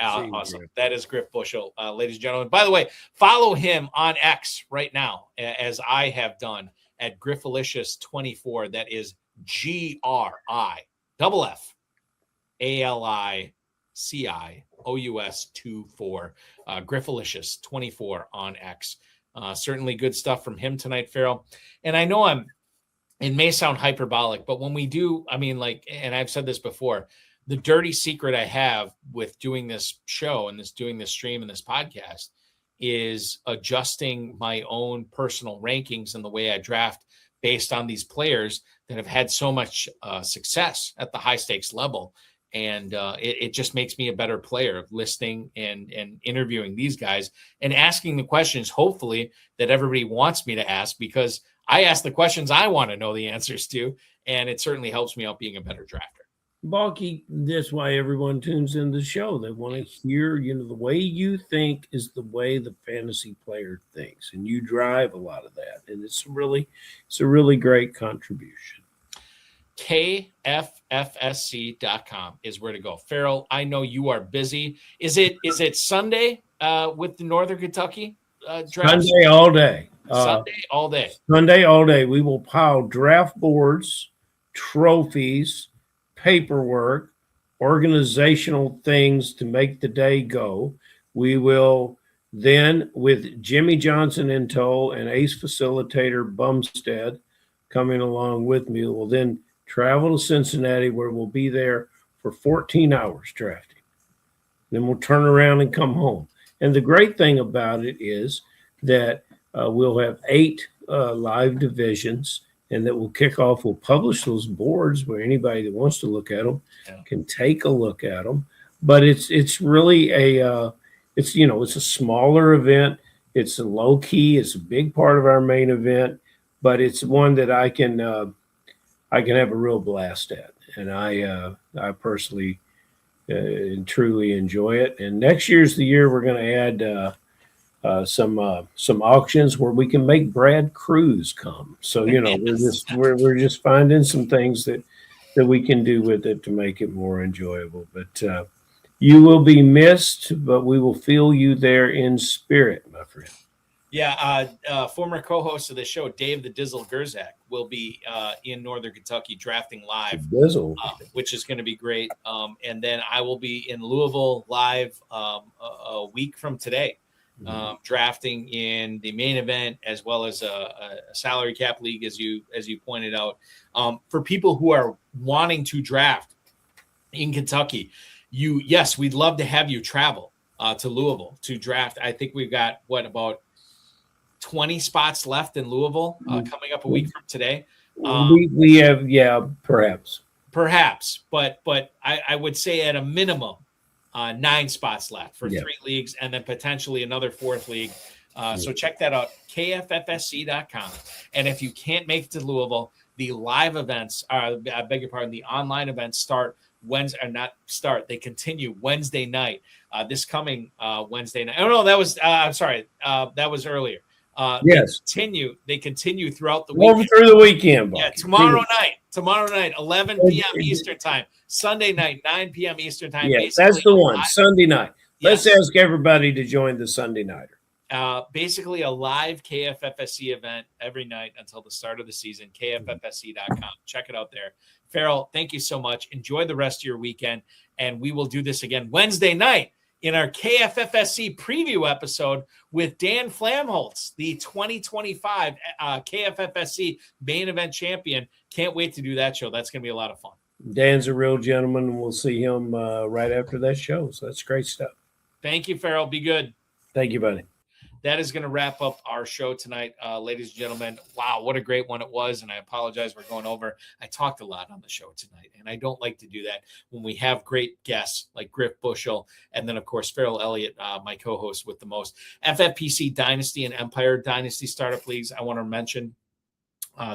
Awesome. That is Griff Bushell, ladies and gentlemen. By the way, follow him on X right now, as I have done, at Griffalicious24. That is GRIFFALICIOUS24. Griffalicious24 on X. Certainly good stuff from him tonight, Ferrell. And I know it may sound hyperbolic, but when we do, and I've said this before, the dirty secret I have with doing this show and doing this stream and this podcast is adjusting my own personal rankings and the way I draft based on these players that have had so much success at the high stakes level. And it just makes me a better player, listening and interviewing these guys and asking the questions, hopefully, that everybody wants me to ask, because I ask the questions I want to know the answers to. And it certainly helps me out being a better drafter. Balky, that's why everyone tunes in the show. They want to hear, the way you think is the way the fantasy player thinks, and you drive a lot of that. And it's a really great contribution. KFFSC.com is where to go. Ferrell, I know you are busy. Is it Sunday with the Northern Kentucky draft? Sunday all day. Sunday all day. Sunday all day. We will pile draft boards, trophies, paperwork, organizational things to make the day go. We will then, with Jimmy Johnson in tow and ace facilitator Bumstead coming along with me, we'll then travel to Cincinnati, where we'll be there for 14 hours drafting. Then we'll turn around and come home. And the great thing about it is that we'll have 8 live divisions, and that will kick off. We'll publish those boards where anybody that wants to look at them can take a look at them. But it's really it's a smaller event. It's a low key. It's a big part of our main event, but it's one that I can have a real blast at, and I personally truly enjoy it. And next year's the year we're going to add some auctions where we can make Brad Cruz come. So we're just finding some things that we can do with it to make it more enjoyable. But you will be missed, but we will feel you there in spirit, my friend. Yeah, former co-host of the show, Dave the Dizzle Gerzak, will be in Northern Kentucky drafting live, which is going to be great. And then I will be in Louisville live a week from today. Drafting in the main event, as well as a salary cap league, as you pointed out. For people who are wanting to draft in Kentucky, we'd love to have you travel to Louisville to draft. I think we've got about 20 spots left in Louisville coming up a week from today. We have, perhaps, but I would say at a minimum 9 spots left for 3 leagues, and then potentially another 4th league. So check that out, KFFSC.com. And if you can't make it to Louisville, the live events, the online events start Wednesday, or not start, they continue Wednesday night, this coming Wednesday night. Oh, no, that was, I'm sorry, that was earlier. Yes. They continue throughout the weekend. Over through the weekend. Yeah, tomorrow night, 11 p.m. Eastern time. Sunday night, 9 p.m. Eastern time. Yes, that's the one. Sunday night. Let's ask everybody to join the Sunday nighter. Basically a live KFFSC event every night until the start of the season. KFFSC.com. Check it out there. Ferrell, thank you so much. Enjoy the rest of your weekend, and we will do this again Wednesday night in our KFFSC preview episode with Dan Flamholtz, the 2025 KFFSC main event champion. Can't wait to do that show. That's going to be a lot of fun. Dan's a real gentleman, and we'll see him right after that show. So that's great stuff. Thank you, Ferrell. Be good. Thank you, buddy. That is going to wrap up our show tonight, ladies and gentlemen. Wow, what a great one it was, and I apologize we're going over. I talked a lot on the show tonight, and I don't like to do that when we have great guests like Griff Bushell, and then, of course, Ferrell Elliott, my co-host with the most. FFPC Dynasty and Empire Dynasty Start-Up Leagues, I want to mention.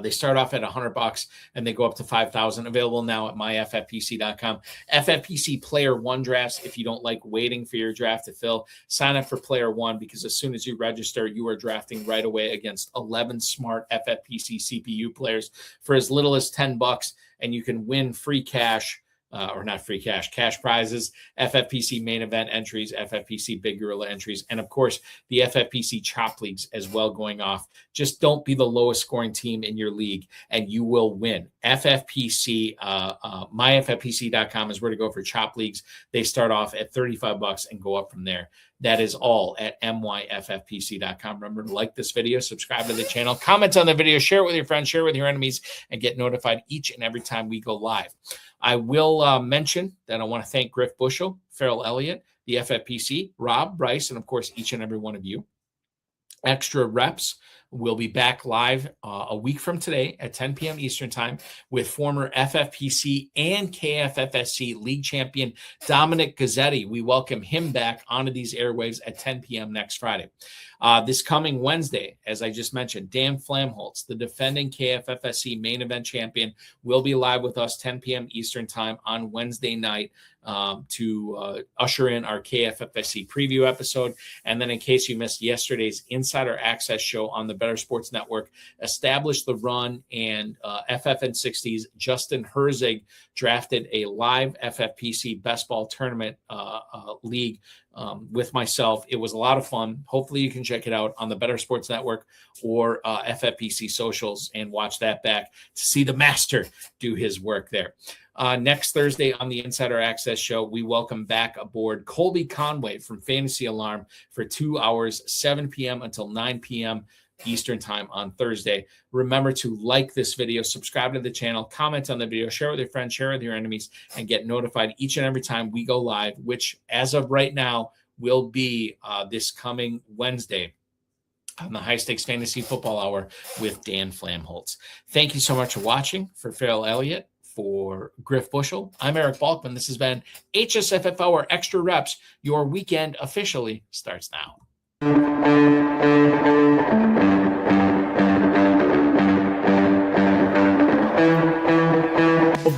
They start off at $100 and they go up to $5,000. Available now at myffpc.com. FFPC Player One drafts. If you don't like waiting for your draft to fill, sign up for Player One, because as soon as you register, you are drafting right away against 11 smart FFPC CPU players for as little as $10, and you can win free cash. Or not free cash prizes, FFPC main event entries, FFPC Big Gorilla entries, and of course the FFPC Chop Leagues as well going off. Just don't be the lowest scoring team in your league and you will win. FFPC, myffpc.com is where to go for Chop Leagues. They start off at $35 and go up from there. That is all at myffpc.com. Remember to like this video, subscribe to the channel, comment on the video, share it with your friends, share it with your enemies, and get notified each and every time we go live. I will mention that I want to thank Griff Bushell, Ferrell Elliott, the FFPC, Rob, Bryce, and of course, each and every one of you Extra Reps will be back live a week from today at 10 p.m. Eastern Time with former FFPC and KFFSC League champion Dominic Gazzetti. We welcome him back onto these airwaves at 10 p.m. next Friday. This coming Wednesday, as I just mentioned, Dan Flamholtz, the defending KFFSC Main Event champion, will be live with us 10 p.m. Eastern Time on Wednesday night to usher in our KFFSC preview episode. And then in case you missed yesterday's Insider Access show on the Better Sports Network, Establish the Run and FFN60's Justin Herzig drafted a live FFPC Best Ball Tournament league with myself. It was a lot of fun. Hopefully you can check it out on the Better Sports Network or FFPC socials and watch that back to see the master do his work there. Next Thursday on the Insider Access show, we welcome back aboard Colby Conway from Fantasy Alarm for 2 hours, 7 p.m. until 9 p.m. Eastern Time on Thursday. Remember to like this video, subscribe to the channel, comment on the video, share with your friends, share with your enemies, and get notified each and every time we go live, which as of right now will be this coming Wednesday on the High Stakes Fantasy Football Hour with Dan Flamholtz. Thank you so much for watching. For Ferrell Elliott, for Griff Bushell, I'm Eric Balkman. This has been HSFF Hour Extra Reps. Your weekend officially starts now.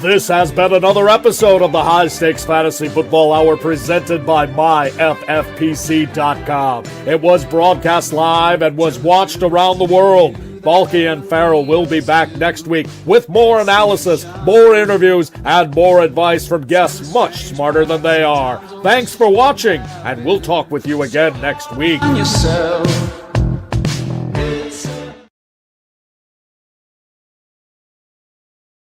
This has been another episode of the High Stakes Fantasy Football Hour presented by MyFFPC.com. It was broadcast live and was watched around the world. Balky and Ferrell will be back next week with more analysis, more interviews, and more advice from guests much smarter than they are. Thanks for watching, and we'll talk with you again next week. Yourself.